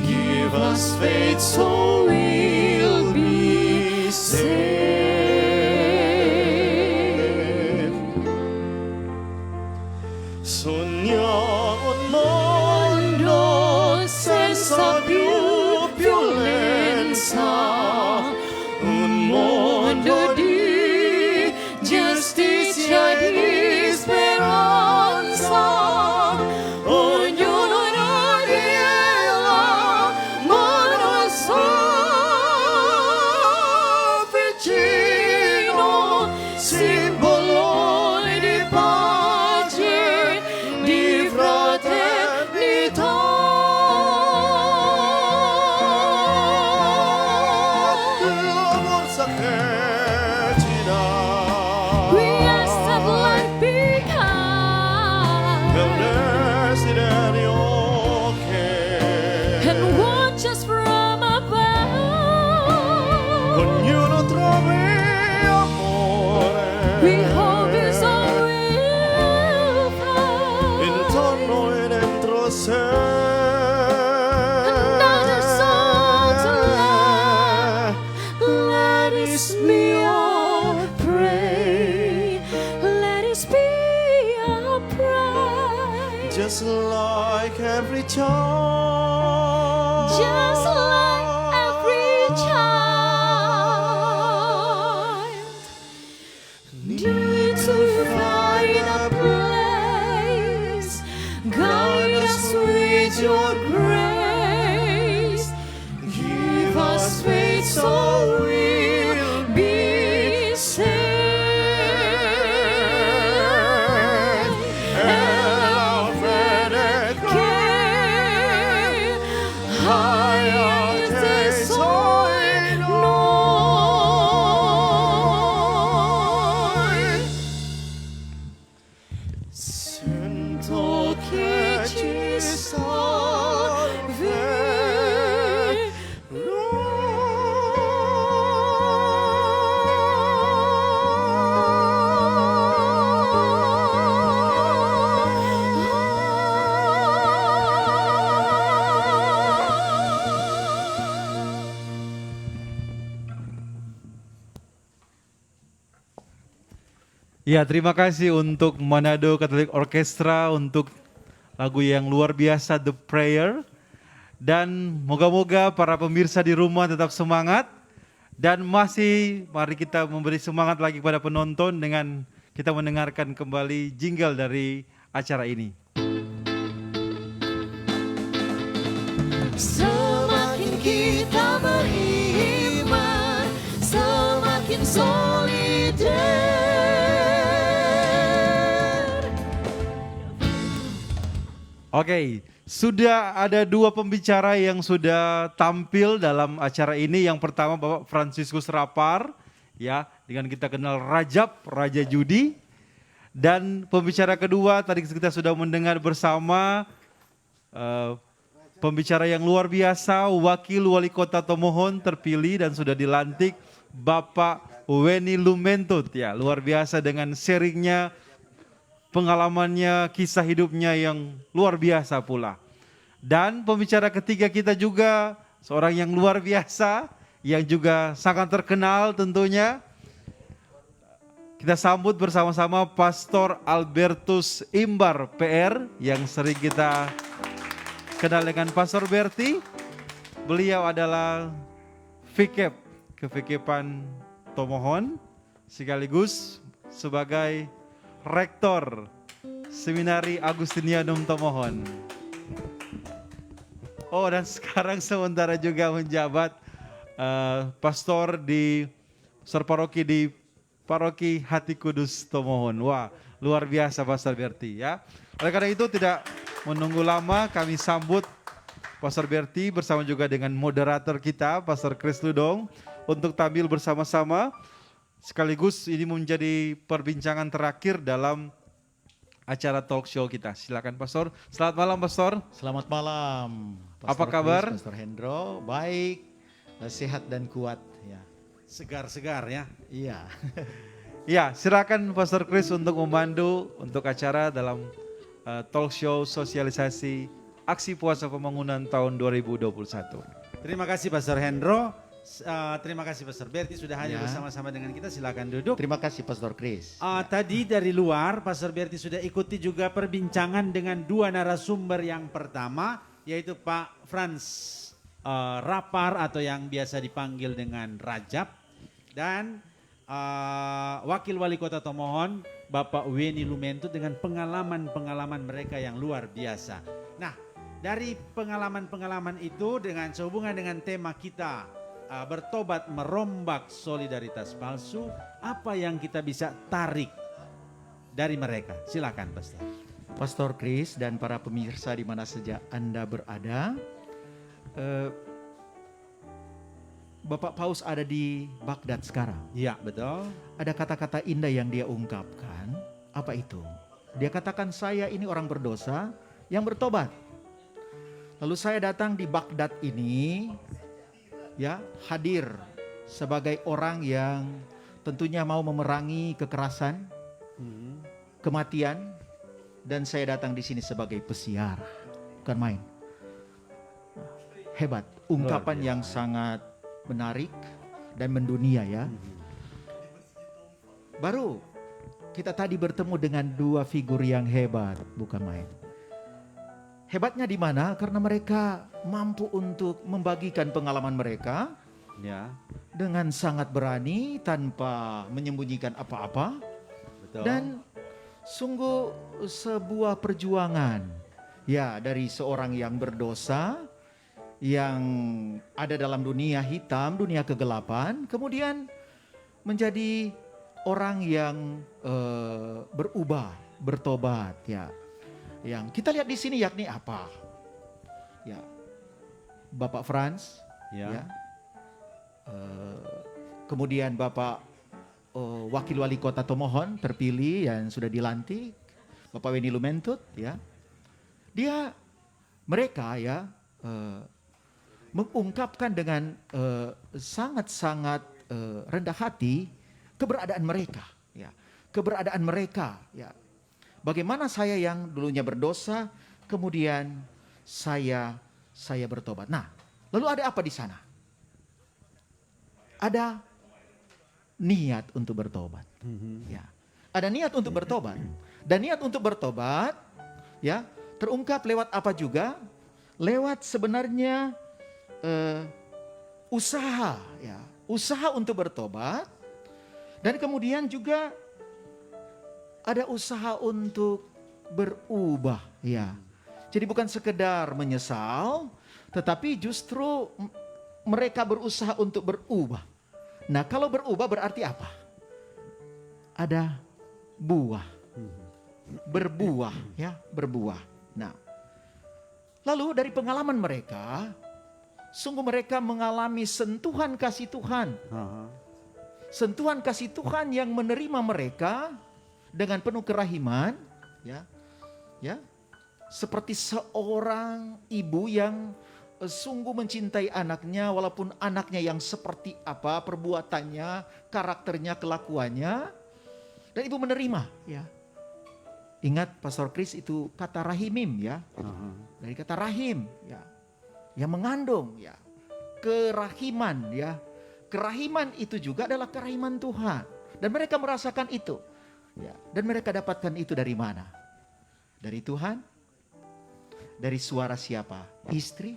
give us faith so we'll be saved. Sogniamo un mondo senza più violenza, un mondo di giustizia e di speranza. Ognuno nella mano vicino, simbolo di pace, di fraternità. La forza che ci dà we ask that light be è un kind desiderio che and watch us from above. ognuno trovi amore. We hope is all we'll find. Intorno e dentro sé. Another soul to love. Let us be our pray. Let us be our pride. Just like every child. Just like every child need to find a place. Guide us with your grace. Give us faith so we'll be saved. E la fede che hai atteso in noi. Sento che ci Ya, terima kasih untuk Manado Catholic Orchestra untuk lagu yang luar biasa The Prayer. Dan moga-moga para pemirsa di rumah tetap semangat. Dan masih mari kita memberi semangat lagi kepada penonton dengan kita mendengarkan kembali jingle dari acara ini. Semakin kita beriman, semakin solider. Oke, sudah ada dua pembicara yang sudah tampil dalam acara ini. Yang pertama Bapak Franciscus Rapar, ya, dengan kita kenal Rajab, Raja Judi. Dan pembicara kedua tadi kita sudah mendengar bersama pembicara yang luar biasa, Wakil Wali Kota Tomohon terpilih dan sudah dilantik, Bapak Weni Lumentut, ya, luar biasa dengan sharingnya, pengalamannya, kisah hidupnya yang luar biasa pula. Dan pembicara ketiga kita juga seorang yang luar biasa, yang juga sangat terkenal tentunya. Kita sambut bersama-sama Pastor Albertus Imbar PR yang sering kita kenal dengan Pastor Berti. Beliau adalah VKEP, keVKEPan Tomohon, sekaligus sebagai Rektor Seminari Agustinianum Tomohon. Oh, dan sekarang sementara juga menjabat pastor paroki di Paroki Hati Kudus Tomohon. Wah, luar biasa Pastor Berti ya. Oleh karena itu tidak menunggu lama, kami sambut Pastor Berti bersama juga dengan moderator kita Pastor Chris Ludong untuk tampil bersama-sama. Sekaligus ini menjadi perbincangan terakhir dalam acara talk show kita. Silakan Pastor. Selamat malam Pastor. Selamat malam. Apa kabar? Pastor Hendro, baik, sehat dan kuat ya. Segar-segar ya. Iya. Ya, silakan Pastor Chris untuk memandu untuk acara dalam talk show sosialisasi aksi puasa pembangunan tahun 2021. Terima kasih Pastor Hendro. Terima kasih Pastor Berti sudah hadir Ya. bersama-sama dengan kita. Silakan duduk. Terima kasih Pastor Chris. Tadi dari luar Pastor Berti sudah ikuti juga perbincangan dengan dua narasumber. Yang pertama yaitu Pak Franz Rapar atau yang biasa dipanggil dengan Rajab, dan Wakil Wali Kota Tomohon Bapak Weni Lumentut dengan pengalaman-pengalaman mereka yang luar biasa. Nah, dari pengalaman-pengalaman itu dengan sehubungan dengan tema kita bertobat merombak solidaritas palsu, apa yang kita bisa tarik dari mereka? Silakan Pastor. Pastor Chris dan para pemirsa di mana saja Anda berada, Bapak Paus ada di Baghdad sekarang. Iya, betul. Ada kata-kata indah yang dia ungkapkan. Apa itu? Dia katakan, saya ini orang berdosa yang bertobat. Lalu saya datang di Baghdad ini, ya, hadir sebagai orang yang tentunya mau memerangi kekerasan, kematian, dan saya datang di sini sebagai pesiar, bukan main. Hebat, ungkapan yang sangat menarik dan mendunia ya. Baru kita tadi bertemu dengan dua figur yang hebat, bukan main. Hebatnya di mana? Karena mereka mampu untuk membagikan pengalaman mereka Ya, dengan sangat berani tanpa menyembunyikan apa-apa. betul. Dan sungguh sebuah perjuangan ya dari seorang yang berdosa, yang ada dalam dunia hitam, dunia kegelapan, kemudian menjadi orang yang berubah, bertobat ya. Yang kita lihat di sini yakni apa? Ya, Bapak Franz, Ya. ya. Kemudian Bapak Wakil Wali Kota Tomohon terpilih yang sudah dilantik, Bapak Weni Lumentut, ya. Mereka ya mengungkapkan dengan sangat-sangat rendah hati keberadaan mereka, ya. Keberadaan mereka, ya. Bagaimana saya yang dulunya berdosa, kemudian saya bertobat. Nah, lalu ada apa di sana? Ada niat untuk bertobat. Ya. Ada niat untuk bertobat. Dan niat untuk bertobat ya terungkap lewat apa juga? Lewat sebenarnya usaha ya. Usaha untuk bertobat, dan kemudian juga ada usaha untuk berubah ya. Jadi bukan sekedar menyesal, tetapi justru mereka berusaha untuk berubah. Nah, kalau berubah berarti apa? Ada buah. Berbuah ya, berbuah. Nah, lalu dari pengalaman mereka, sungguh mereka mengalami sentuhan kasih Tuhan. Sentuhan kasih Tuhan yang menerima mereka dengan penuh kerahiman, ya. Ya. Seperti seorang ibu yang sungguh mencintai anaknya, walaupun anaknya yang seperti apa perbuatannya, karakternya, kelakuannya, dan ibu menerima, ya. Ingat Pastor Chris itu kata rahimim ya. Dari kata rahim ya. Yang mengandung ya. Kerahiman ya. Kerahiman itu juga adalah kerahiman Tuhan. Dan mereka merasakan itu. Ya. Dan mereka dapatkan itu dari mana? Dari Tuhan? Dari suara siapa? Istri?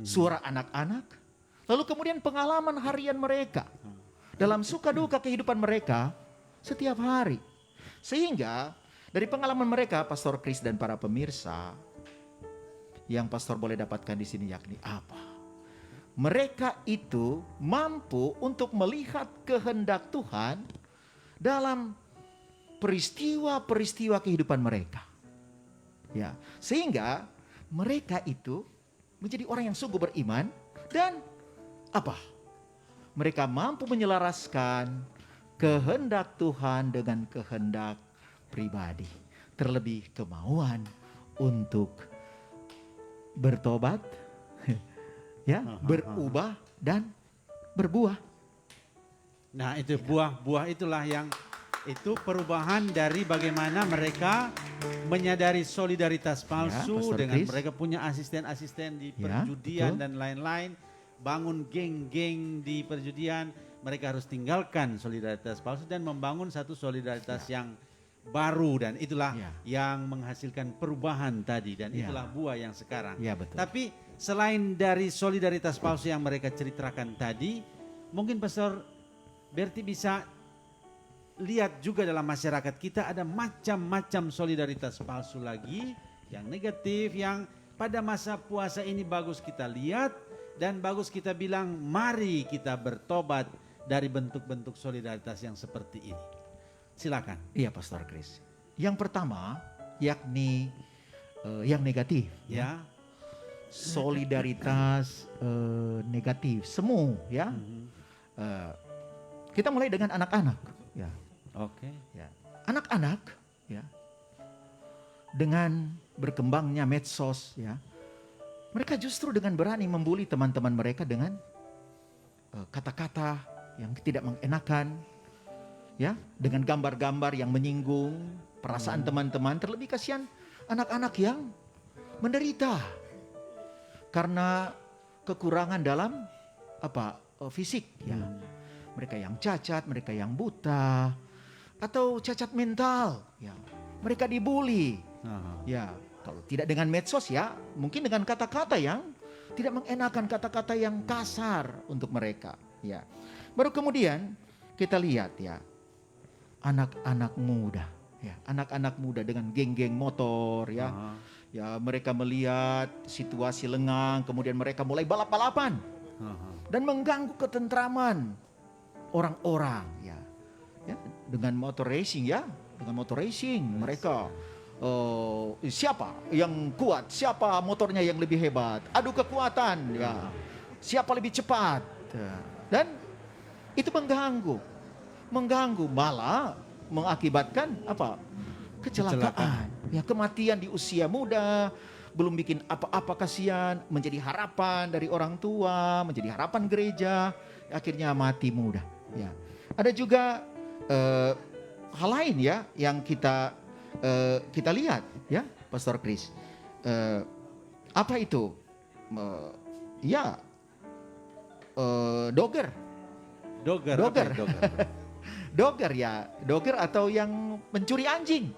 suara anak-anak, lalu kemudian pengalaman harian mereka dalam suka duka kehidupan mereka setiap hari. Sehingga dari pengalaman mereka, Pastor Chris dan para pemirsa, yang pastor boleh dapatkan di sini yakni apa? Mereka itu mampu untuk melihat kehendak Tuhan dalam peristiwa-peristiwa kehidupan mereka. Ya, sehingga mereka itu menjadi orang yang sungguh beriman dan apa? Mereka mampu menyelaraskan kehendak Tuhan dengan kehendak pribadi. Terlebih kemauan untuk bertobat, ya, berubah dan berbuah. Nah itu buah itulah yang itu perubahan dari bagaimana mereka menyadari solidaritas palsu Pastor dengan Chris. mereka punya asisten-asisten di Ya, perjudian betul. dan lain-lain, bangun geng-geng di perjudian, mereka harus tinggalkan solidaritas palsu dan membangun satu solidaritas yang baru, dan itulah Ya. yang menghasilkan perubahan tadi, dan Ya. itulah buah yang sekarang. Ya, betul. Tapi selain dari solidaritas palsu yang mereka ceritakan tadi, mungkin Pastor Berti bisa lihat juga dalam masyarakat kita ada macam-macam solidaritas palsu lagi, yang negatif, yang pada masa puasa ini bagus kita lihat dan bagus kita bilang mari kita bertobat dari bentuk-bentuk solidaritas yang seperti ini. Silakan. Iya, Pastor Chris. Yang pertama yakni yang negatif, Ya. solidaritas negatif, semu, ya. Kita mulai dengan anak-anak, ya. Oke. Ya. Anak-anak, ya, dengan berkembangnya medsos, ya, mereka justru dengan berani membuli teman-teman mereka dengan kata-kata yang tidak mengenakan, ya, dengan gambar-gambar yang menyinggung perasaan teman-teman. Terlebih kasihan anak-anak yang menderita karena kekurangan dalam fisik, ya. Mereka yang cacat, mereka yang buta, atau cacat mental, ya. Mereka dibully, ya. Kalau tidak dengan medsos, ya, mungkin dengan kata-kata yang tidak mengenakan, kata-kata yang kasar untuk mereka, ya. Baru kemudian kita lihat, ya, anak-anak muda, ya, anak-anak muda dengan geng-geng motor, ya. Ya, mereka melihat situasi lengang, kemudian mereka mulai balap-balapan dan mengganggu ketentraman orang-orang, ya. Ya, dengan motor racing, ya, dengan motor racing mereka siapa yang kuat, siapa motornya yang lebih hebat, adu kekuatan, ya, siapa lebih cepat, ya. Dan itu mengganggu, malah mengakibatkan kecelakaan, ya, kematian di usia muda. Belum bikin apa-apa, kasihan, menjadi harapan dari orang tua, menjadi harapan gereja, akhirnya mati muda, ya. Ada juga hal lain, ya, yang kita lihat, ya, Pastor Chris. Apa itu? Dogger. Dogger. Dogger. Apa ya, dogger? Dogger, ya, dogger atau yang mencuri anjing,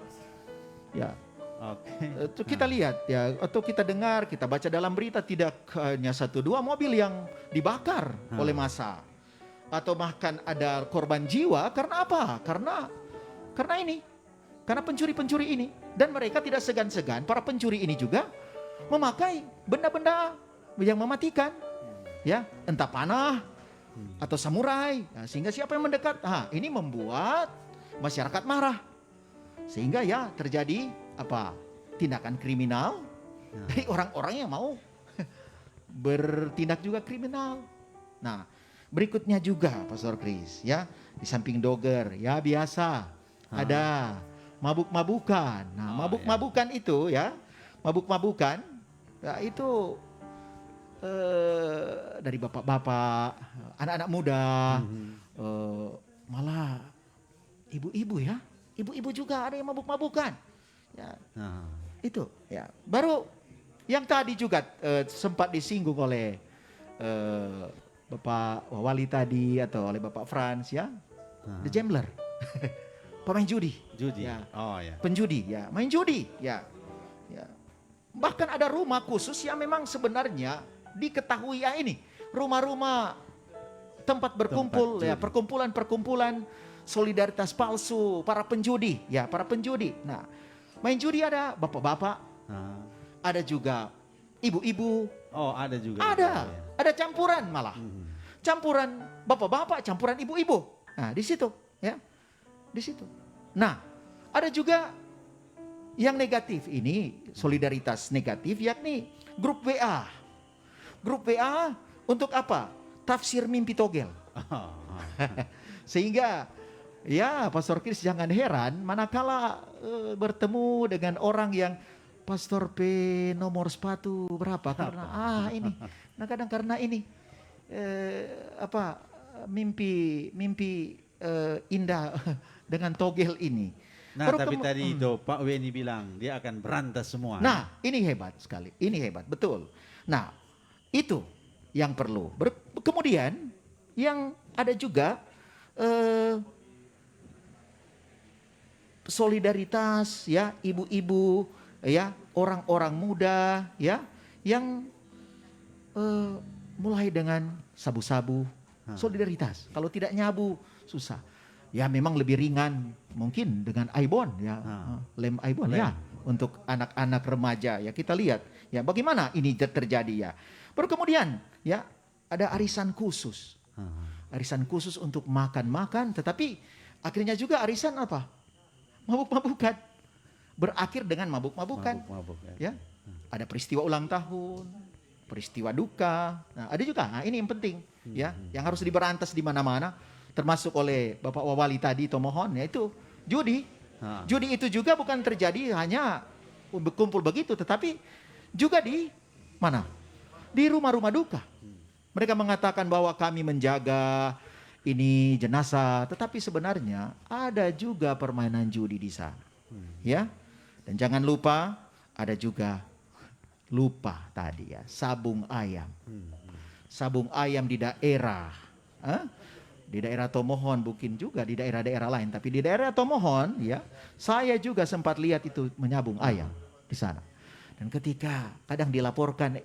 ya. Oke. Itu kita lihat, ya, atau kita dengar, kita baca dalam berita, tidak hanya 1-2 mobil yang dibakar oleh massa, atau bahkan ada korban jiwa karena apa? Karena pencuri-pencuri ini, dan mereka tidak segan-segan, para pencuri ini juga memakai benda-benda yang mematikan, ya, entah panah atau samurai, ya, sehingga siapa yang mendekat, ini membuat masyarakat marah, sehingga, ya, terjadi tindakan kriminal dari orang-orang yang mau bertindak juga kriminal. Nah, berikutnya juga Pastor Chris, ya, di samping dogger, ya, biasa ada mabuk-mabukan. Nah, mabuk-mabukan itu, ya, mabuk-mabukan, ya, itu dari bapak-bapak, anak-anak muda, malah ibu-ibu, ya, ibu-ibu juga ada yang mabuk-mabukan. Ya, itu, ya. Baru yang tadi juga sempat disinggung oleh Bapak Wali tadi atau oleh Bapak Frans, ya, the gambler, pemain judi, ya. Oh ya. Penjudi, ya, main judi, ya, ya. Bahkan ada rumah khusus yang memang sebenarnya diketahui ya ini rumah-rumah tempat berkumpul Tempat ya, judi. perkumpulan-perkumpulan solidaritas palsu, para penjudi ya, para penjudi. Nah, main judi ada bapak-bapak, Ah. ada juga ibu-ibu, Oh, ada juga. ada, Ya. ada campuran malah. Mhm. Campuran bapak-bapak, campuran ibu-ibu. Nah, di situ ya. Di situ. Nah, ada juga yang negatif ini, solidaritas negatif yakni grup WA. Grup WA untuk apa? Tafsir mimpi togel. Oh, Sehingga ya Pastor Chris jangan heran manakala bertemu dengan orang yang Pastor P nomor sepatu berapa karena ini. Nah kadang karena ini apa mimpi indah dengan togel ini. Nah, Baru tapi kemu- tadi itu Pak Weni bilang dia akan berantas semua. Nah, ini hebat sekali. Ini hebat, betul. Nah, itu yang perlu. Kemudian yang ada juga solidaritas ya, ibu-ibu ya, orang-orang muda ya yang mulai dengan sabu-sabu, solidaritas. Kalau tidak nyabu susah. Ya memang lebih ringan mungkin dengan Aibon ya, lem Aibon ya untuk anak-anak remaja ya kita lihat ya bagaimana ini terjadi ya. Baru kemudian ya ada arisan khusus. Arisan khusus untuk makan-makan tetapi akhirnya juga arisan apa? Mabuk-mabukan. Berakhir dengan mabuk-mabukan. Mabuk, Ya. Ada peristiwa ulang tahun, peristiwa duka. Nah, ada juga. Nah, ini yang penting ya, yang harus diberantas di mana-mana termasuk oleh Bapak Wawali tadi Tomohon yaitu judi. Judi itu juga bukan terjadi hanya berkumpul begitu tetapi juga di mana? Di rumah-rumah duka. Mereka mengatakan bahwa kami menjaga ini jenazah, tetapi sebenarnya ada juga permainan judi di sana. Ya. Dan jangan lupa ada juga lupa tadi ya, sabung ayam. Sabung ayam di daerah di daerah Tomohon, mungkin juga di daerah-daerah lain, tapi di daerah Tomohon ya, saya juga sempat lihat itu menyabung ayam di sana. Dan ketika kadang dilaporkan,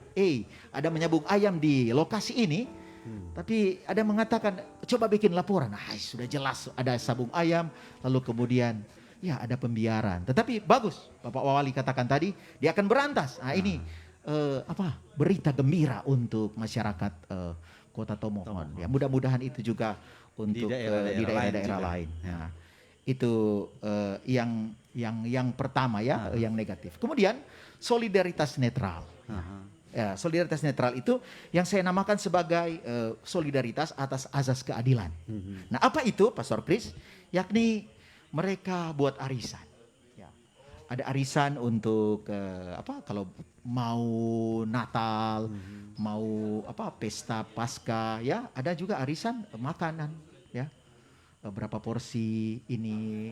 ada menyabung ayam di lokasi ini, tapi ada mengatakan coba bikin laporan. Sudah jelas ada sabung ayam, lalu kemudian ya ada pembiaran. Tetapi bagus, Bapak Wawali katakan tadi, dia akan berantas. Ini berita gembira untuk masyarakat Kota Tomohon. Ya, mudah-mudahan itu juga untuk di daerah-daerah lain. Nah, itu yang pertama ya, yang negatif. Kemudian solidaritas netral. Ya, solidaritas netral itu yang saya namakan sebagai solidaritas atas azas keadilan. Nah, apa itu, Pastor Chris? Yakni mereka buat arisan. Ya. Ada arisan untuk kalau mau Natal, mau pesta Paskah, ya ada juga arisan makanan, ya berapa porsi ini,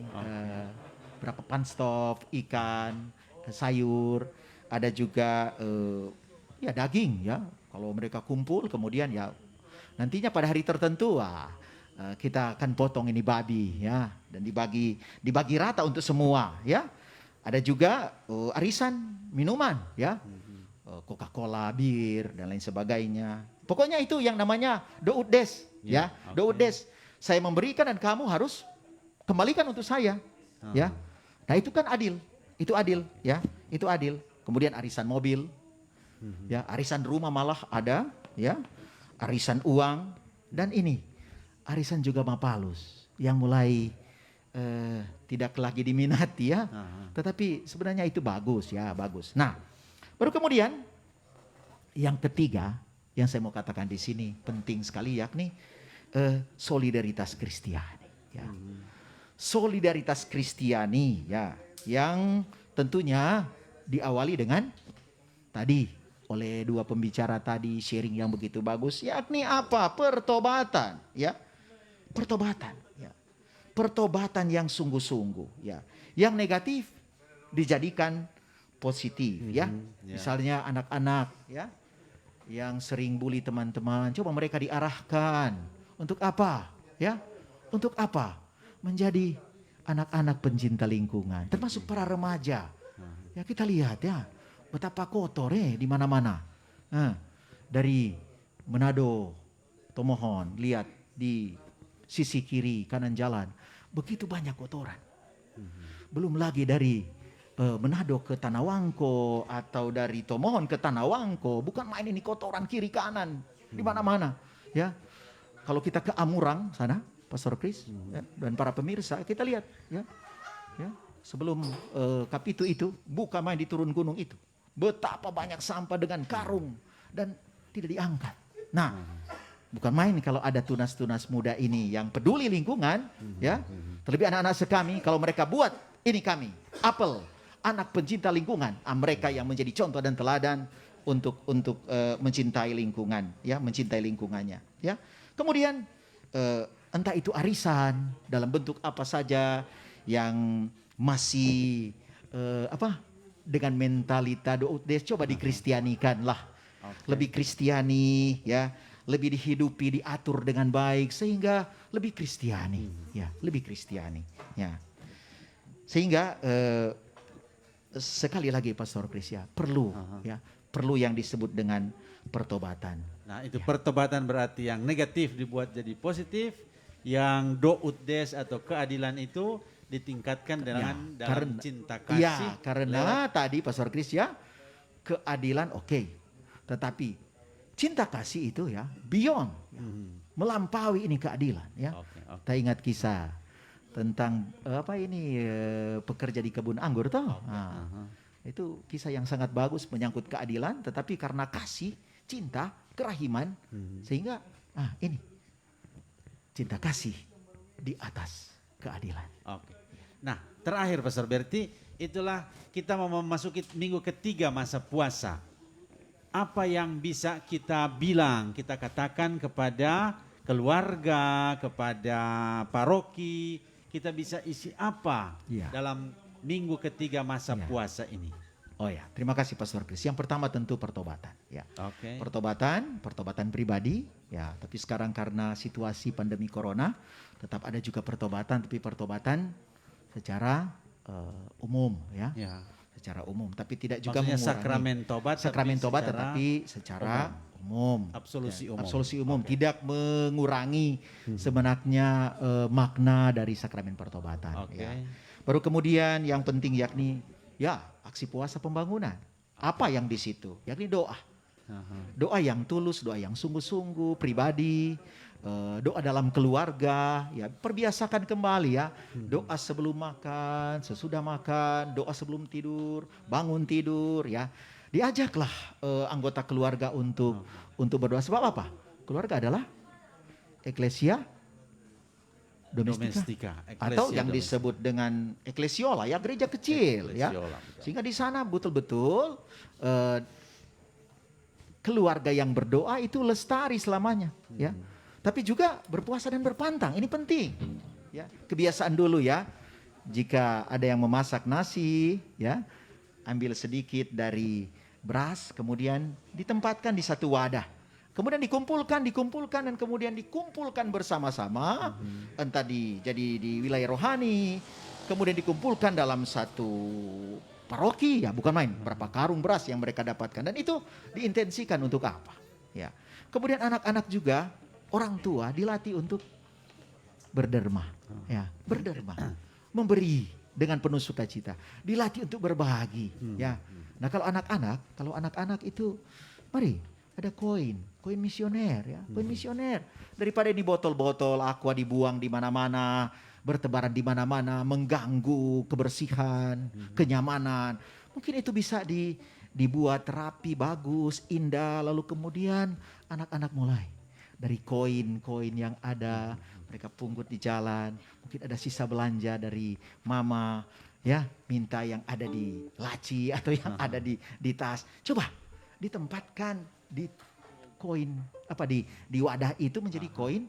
berapa panstop ikan, sayur, ada juga ya daging, ya kalau mereka kumpul kemudian ya nantinya pada hari tertentu kita akan potong ini babi, ya dan dibagi rata untuk semua, ya. Ada juga arisan minuman, ya. Coca-Cola, bir dan lain sebagainya. Pokoknya itu yang namanya douddes, ya. Douddes. Saya memberikan dan kamu harus kembalikan untuk saya, ya. Nah, itu kan adil. Itu adil, ya. Itu adil. Kemudian arisan mobil. Ya, arisan rumah malah ada, ya. Arisan uang dan ini arisan juga mapalus yang mulai tidak lagi diminati, ya. Tetapi sebenarnya itu bagus, ya, bagus. Nah, baru kemudian yang ketiga yang saya mau katakan di sini penting sekali yakni solidaritas Kristiani, ya. Solidaritas Kristiani, ya, yang tentunya diawali dengan tadi oleh dua pembicara tadi sharing yang begitu bagus, yakni apa? Pertobatan, ya. Pertobatan, ya. Pertobatan yang sungguh-sungguh, ya. Yang negatif dijadikan positif, ya. Misalnya anak-anak, ya, yang sering bully teman-teman, coba mereka diarahkan untuk apa, ya? Untuk apa? Menjadi anak-anak pencinta lingkungan, termasuk para remaja. Ya kita lihat, ya, betapa kotor di mana-mana. dari Manado, Tomohon, lihat di sisi kiri kanan jalan, begitu banyak kotoran. Belum lagi dari Manado ke Tanawangko atau dari Tomohon ke Tanawangko, bukan main ini kotoran kiri kanan di mana-mana, ya. Kalau kita ke Amurang sana, Pastor Chris ya, dan para pemirsa, kita lihat, ya, sebelum Kapitu itu buka main di turun gunung itu, betapa banyak sampah dengan karung dan tidak diangkat. Nah, bukan main kalau ada tunas-tunas muda ini yang peduli lingkungan, ya. Terlebih anak-anak sekami, kalau mereka buat ini kami, apel, anak pencinta lingkungan, mereka yang menjadi contoh dan teladan untuk mencintai lingkungan, ya, mencintai lingkungannya, ya. Kemudian entah itu arisan dalam bentuk apa saja yang masih dengan mentalita coba dikristianikan lah, lebih kristiani, ya, lebih dihidupi, diatur dengan baik sehingga lebih kristiani, ya, lebih kristiani, ya. Sehingga sekali lagi Pastor Chris, ya, perlu yang disebut dengan pertobatan. Nah, itu pertobatan berarti yang negatif dibuat jadi positif, yang doutdes atau keadilan itu ditingkatkan dengan dalam cinta kasih. Ya, karena tadi Pastor Chris, ya, keadilan oke. Tetapi cinta kasih itu, ya, beyond, ya, melampaui ini keadilan, ya. Kita ingat kisah tentang pekerja di kebun anggur toh. Itu kisah yang sangat bagus menyangkut keadilan, tetapi karena kasih, cinta, kerahiman, sehingga ini cinta kasih di atas keadilan. Oke. Nah, terakhir Pastor Berti, itulah kita mau memasuki minggu ketiga masa puasa. Apa yang bisa kita bilang, kita katakan kepada keluarga, kepada paroki, kita bisa isi apa dalam minggu ketiga masa puasa ini? Oh ya, terima kasih Pastor Chris. Yang pertama tentu pertobatan, ya. Oke. Pertobatan pribadi, ya. Tapi sekarang karena situasi pandemi corona, tetap ada juga pertobatan, tapi pertobatan secara umum, ya. Secara umum, tapi tidak juga maksudnya mengurangi sakramen tobat, tetapi secara umum. Absolusi umum. Absolusi umum, tidak mengurangi sebenarnya makna dari sakramen pertobatan. Ya. Baru kemudian yang penting yakni, ya, aksi puasa pembangunan. Apa yang di situ? Yakni doa. Doa yang tulus, doa yang sungguh-sungguh, pribadi, doa dalam keluarga, ya, perbiasakan kembali, ya. Doa sebelum makan, sesudah makan, doa sebelum tidur, bangun tidur, ya. Diajaklah anggota keluarga untuk berdoa. Sebab apa? Keluarga adalah eklesia domestika. Atau yang disebut dengan eklesiola, ya, gereja kecil, ya. Sehingga di sana betul-betul keluarga yang berdoa itu lestari selamanya, ya. Tapi juga berpuasa dan berpantang, ini penting, ya. Kebiasaan dulu, ya. Jika ada yang memasak nasi, ya, ambil sedikit dari beras, kemudian ditempatkan di satu wadah. Kemudian dikumpulkan dan kemudian dikumpulkan bersama-sama, entah jadi di wilayah rohani, kemudian dikumpulkan dalam satu paroki, ya, bukan main, berapa karung beras yang mereka dapatkan, dan itu diintensikan untuk apa, ya. Kemudian anak-anak juga, orang tua dilatih untuk berderma, ya, berderma, memberi dengan penuh sukacita, dilatih untuk berbagi, ya. Nah, kalau anak-anak itu, mari ada koin misioner, ya, koin misioner, daripada ini botol-botol aqua dibuang di mana-mana, bertebaran di mana-mana, mengganggu kebersihan, kenyamanan. Mungkin itu bisa dibuat rapi, bagus, indah, lalu kemudian anak-anak mulai dari koin-koin yang ada, mereka pungut di jalan, mungkin ada sisa belanja dari mama, ya, minta yang ada di laci atau yang ada di tas. Coba ditempatkan di koin, di wadah itu menjadi koin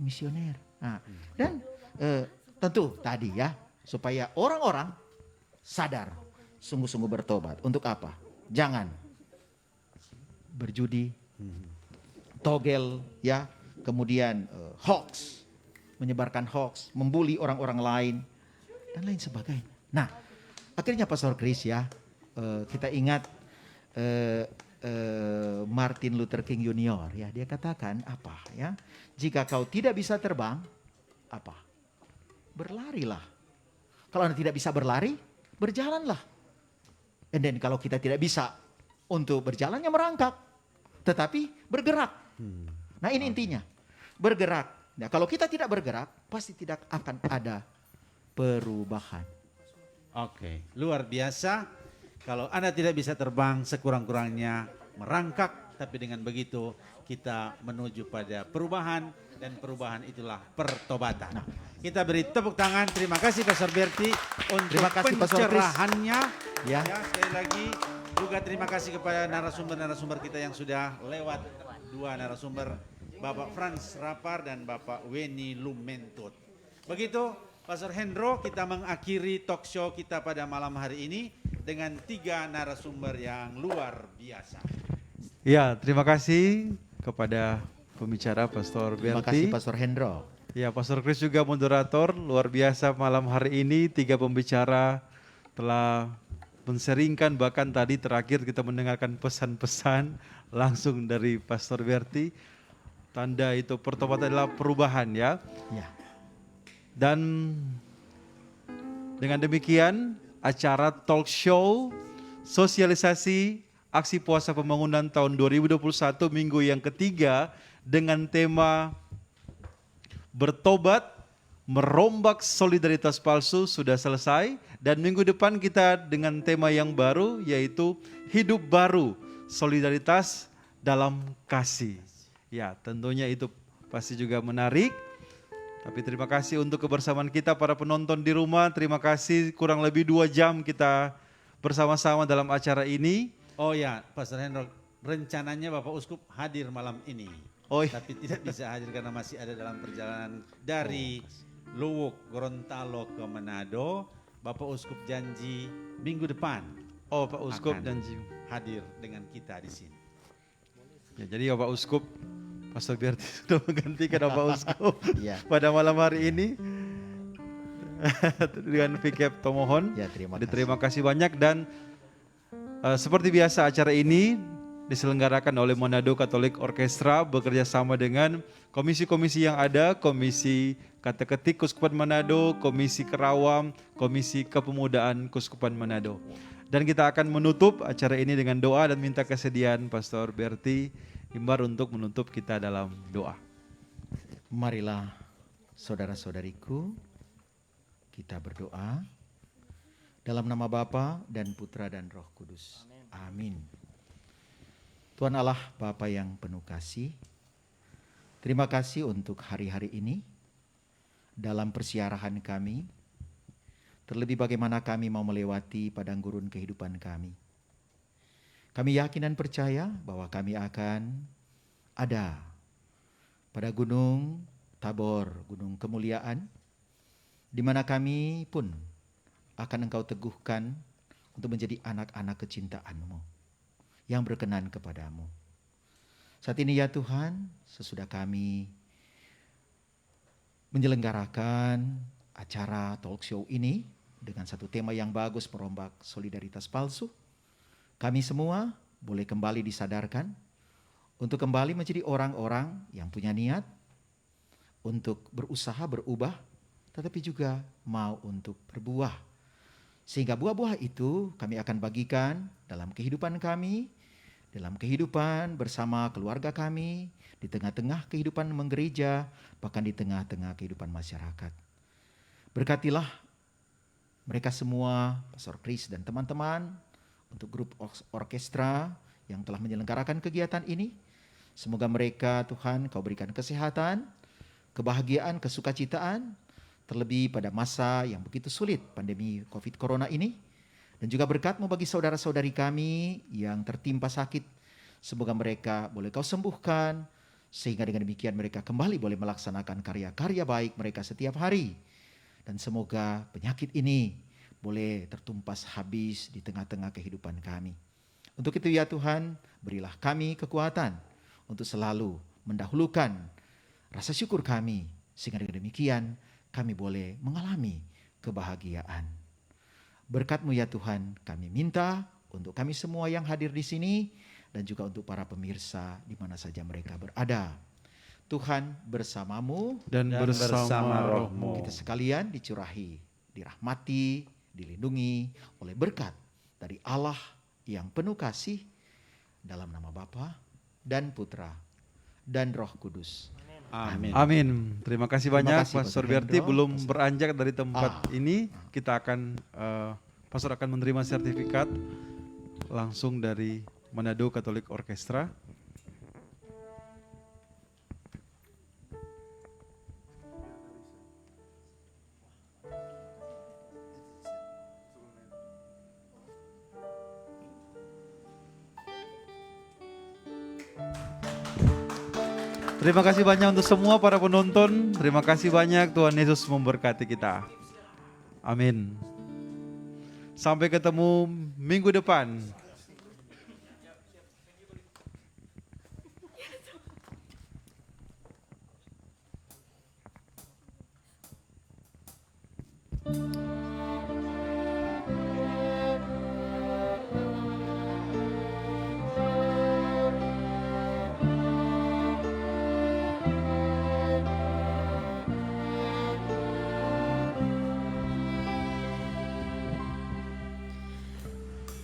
misioner. Nah, dan tentu tadi, ya, supaya orang-orang sadar, sungguh-sungguh bertobat. Untuk apa? Jangan berjudi, togel, ya, kemudian hoax, menyebarkan hoax, membuli orang-orang lain, dan lain sebagainya. Nah, akhirnya Pastor Chris, ya, kita ingat Martin Luther King Junior ya, dia katakan apa ya? Jika kau tidak bisa terbang, apa? Berlarilah. Kalau Anda tidak bisa berlari, berjalanlah. And then kalau kita tidak bisa untuk berjalan, ya merangkak. Tetapi bergerak. Nah ini intinya, bergerak. Nah kalau kita tidak bergerak, pasti tidak akan ada perubahan. Oke, luar biasa. Kalau Anda tidak bisa terbang, sekurang-kurangnya merangkak. Tapi dengan begitu kita menuju pada perubahan, dan perubahan itulah pertobatan. Kita beri tepuk tangan. Terima kasih Pastor Berti untuk Terima kasih, Pastor Chris. pencerahannya. Ya. Sekali lagi juga terima kasih kepada narasumber-narasumber kita yang sudah lewat. Dua narasumber, Bapak Franz Rapar dan Bapak Weni Lumentut. Begitu Pastor Hendro, kita mengakhiri talk show kita pada malam hari ini dengan 3 narasumber yang luar biasa. Ya, terima kasih kepada pembicara Pastor Terima kasih Berti. Pastor Hendro. Ya, Pastor Chris juga moderator. Luar biasa malam hari ini 3 pembicara telah menseringkan, bahkan tadi terakhir kita mendengarkan pesan-pesan langsung dari Pastor Berti. Tanda itu pertobatan adalah perubahan ya. Ya. Dan dengan demikian acara talk show sosialisasi aksi puasa pembangunan tahun 2021 minggu yang ketiga dengan tema bertobat merombak solidaritas palsu sudah selesai, dan minggu depan kita dengan tema yang baru yaitu hidup baru solidaritas dalam kasih. Ya, tentunya itu pasti juga menarik. Tapi terima kasih untuk kebersamaan kita para penonton di rumah. Terima kasih, kurang lebih 2 jam kita bersama-sama dalam acara ini. Oh ya, Pastor Hendro, rencananya Bapak Uskup hadir malam ini. Oh iya. Tapi tidak bisa hadir karena masih ada dalam perjalanan dari Luwuk, Gorontalo ke Manado. Bapak Uskup janji minggu depan. Oh, Pak Uskup akan janji. hadir dengan kita di sini. Ya, jadi Bapak Uskup, Pastor Berti sudah menggantikan Bapak Uskup Iya. pada malam hari ini dengan VKF Tomohon. Ya, terima kasih. Terima kasih banyak, dan seperti biasa acara ini diselenggarakan oleh Manado Catholic Orchestra bekerja sama dengan komisi-komisi yang ada, Komisi Kateketik Kuskupan Manado, Komisi Kerawam, Komisi Kepemudaan Kuskupan Manado. Dan kita akan menutup acara ini dengan doa dan minta kesediaan Pastor Berti Imbar untuk menutup kita dalam doa. Marilah saudara-saudariku, kita berdoa dalam nama Bapa dan Putra dan Roh Kudus. Amin. Tuhan Allah Bapa yang penuh kasih, terima kasih untuk hari-hari ini dalam persiarahan kami, terlebih bagaimana kami mau melewati padang gurun kehidupan kami. Kami yakin dan percaya bahwa kami akan ada pada Gunung Tabor, Gunung Kemuliaan, di mana kami pun akan Engkau teguhkan untuk menjadi anak-anak kecintaan-Mu yang berkenan kepadamu. Saat ini ya Tuhan, sesudah kami menyelenggarakan acara talk show ini dengan satu tema yang bagus, merombak solidaritas palsu, kami semua boleh kembali disadarkan untuk kembali menjadi orang-orang yang punya niat untuk berusaha berubah, tetapi juga mau untuk berbuah. Sehingga buah-buah itu kami akan bagikan dalam kehidupan kami, dalam kehidupan bersama keluarga kami, di tengah-tengah kehidupan menggereja, bahkan di tengah-tengah kehidupan masyarakat. Berkatilah mereka semua, Pastor Chris dan teman-teman, untuk grup orkestra yang telah menyelenggarakan kegiatan ini. Semoga mereka, Tuhan, Kau berikan kesehatan, kebahagiaan, kesukacitaan, terlebih pada masa yang begitu sulit pandemi COVID Corona ini. Dan juga berkat-Mu bagi saudara-saudari kami yang tertimpa sakit. Semoga mereka boleh Kau sembuhkan, sehingga dengan demikian mereka kembali boleh melaksanakan karya-karya baik mereka setiap hari. Dan semoga penyakit ini boleh tertumpas habis di tengah-tengah kehidupan kami. Untuk itu ya Tuhan, berilah kami kekuatan untuk selalu mendahulukan rasa syukur kami, sehingga dengan demikian kami boleh mengalami kebahagiaan. Berkat-Mu ya Tuhan, kami minta untuk kami semua yang hadir di sini, dan juga untuk para pemirsa di mana saja mereka berada. Tuhan bersamamu Dan bersama rohmu. kita sekalian dicurahi, dirahmati, dilindungi oleh berkat dari Allah yang penuh kasih dalam nama Bapa dan Putra dan Roh Kudus. Amin. Amin. Terima kasih Terima banyak kasih, Pastor Pastor Berti. Hendro. Belum beranjak dari tempat Ah. ini, kita akan Pastor akan menerima sertifikat langsung dari Manado Catholic Orchestra. Terima kasih banyak untuk semua para penonton. Terima kasih banyak, Tuhan Yesus memberkati kita. Amin. Sampai ketemu minggu depan.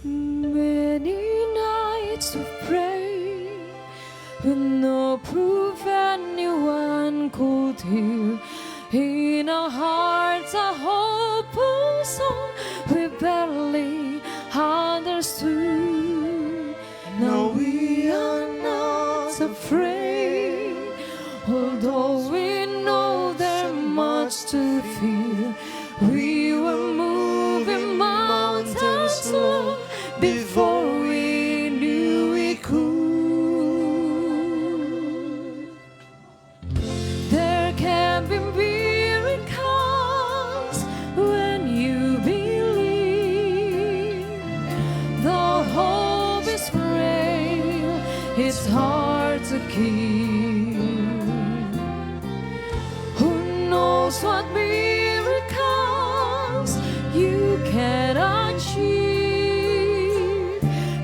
Many nights of pray with no proof anyone could hear. In our hearts a hopeful song we barely understood. Now we are not afraid, although we know there's much to fear. We were moving mountains long before we knew we could. There can be miracles when you believe. Though hope is frail, it's hard to keep. Who knows what miracles you can achieve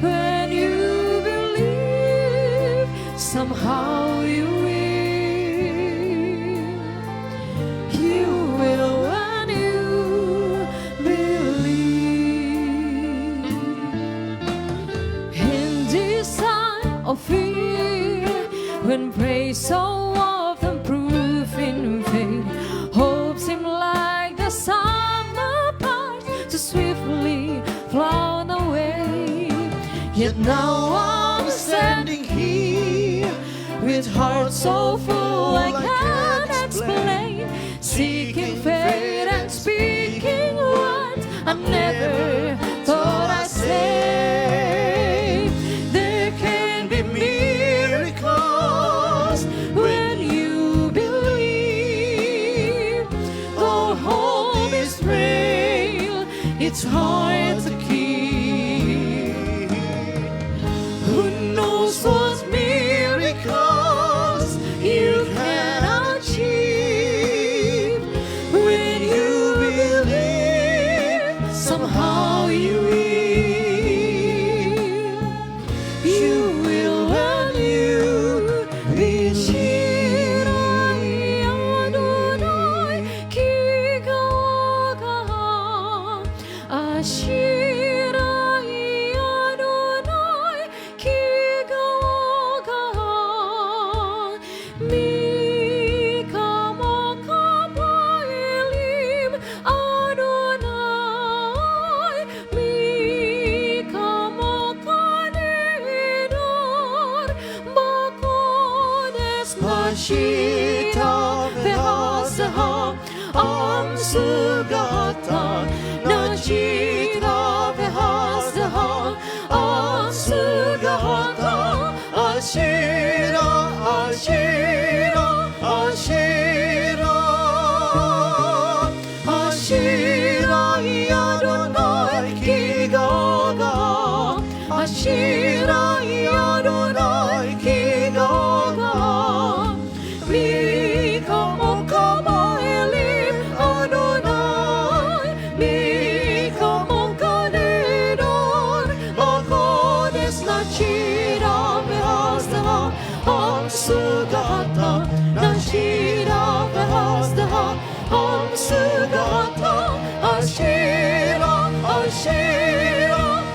when you believe? Somehow you will. You will when you believe. In this time of fear, when praise so often prove in vain, hope seems like the summer part to swiftly flown away. Yet now I'm standing here with heart so full I can't explain, seeking faith and speaking words I never thought I'd say. There can be miracles when you believe. Though hope is frail, it's hard to keep. Who knows what miracles you can achieve when you believe? Somehow you will. You will when you believe. Adonai ki gawaga Ashirai Adonai ki gawaga Mika makapaelim Adonai Mika makanedor Bakodes Mashita Vehasaha Am Sugata Najita Vehasaha Am Sugata Ashira Ashira Ashira Ashira Adonai ki gaga Ashira Adonai ki gaga Mika mokama elim Adonai Mika mokanedor Bakodes Nachira Shiloh.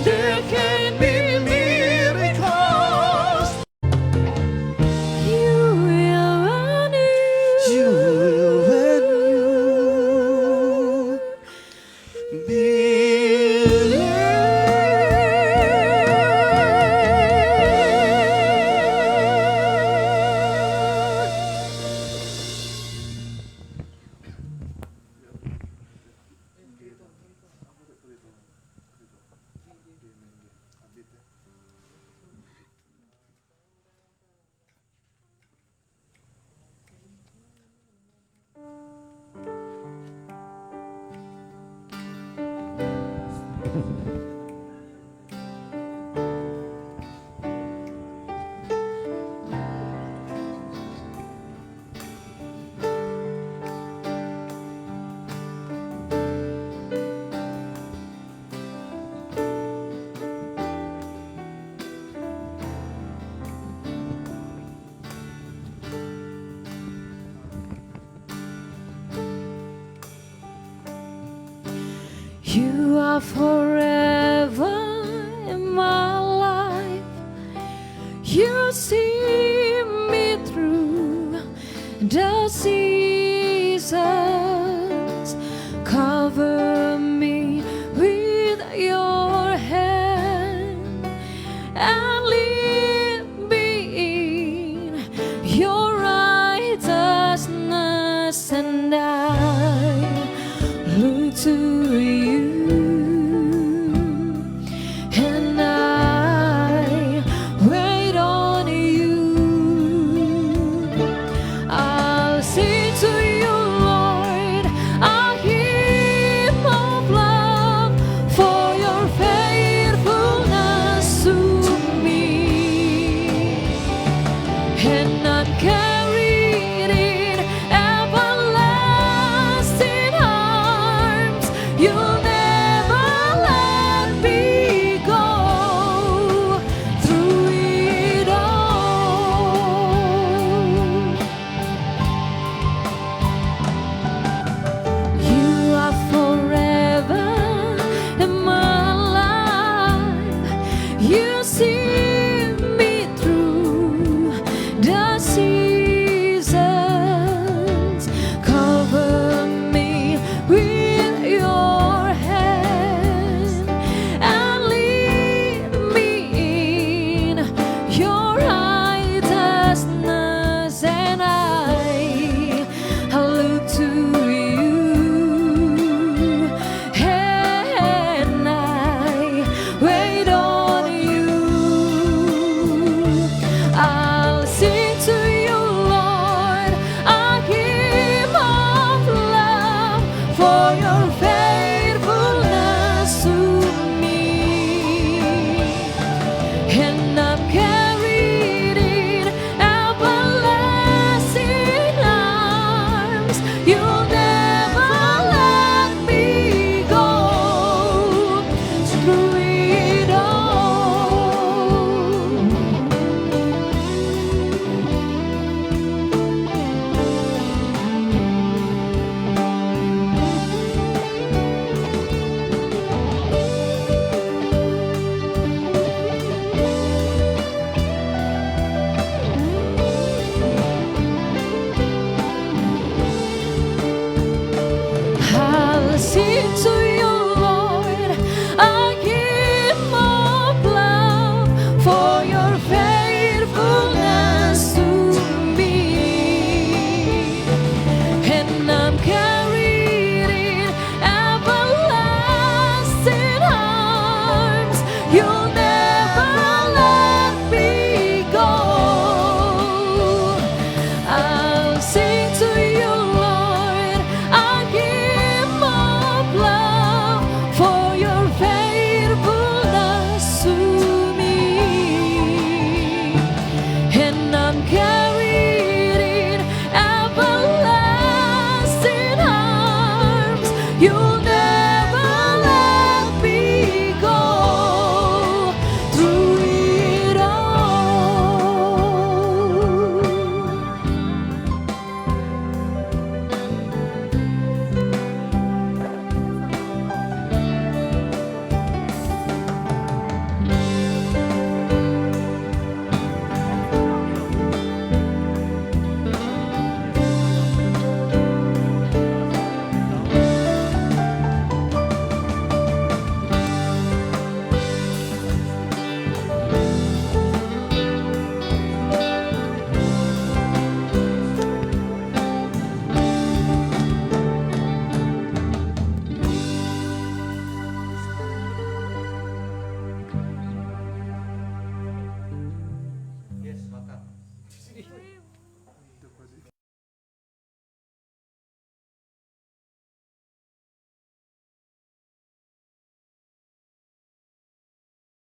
There can be miracles. You will run You will when you You are forever in my life. You see me through the seasons. Cover me with your hand and lead me in your righteousness, and I look to you. And I wait on you. I'll sing to you, Lord, a hymn of love for your faithfulness to me. And I'm carried in everlasting arms. You'll never let me go through it all. You are forever in my life. You see me through the seasons. Cover me with your hand and lead me in your righteousness, and I look to you, and I wait on you. I'll sing to you, Lord, a hymn of love for your faithfulness to me. And I'm carried in everlasting arms. You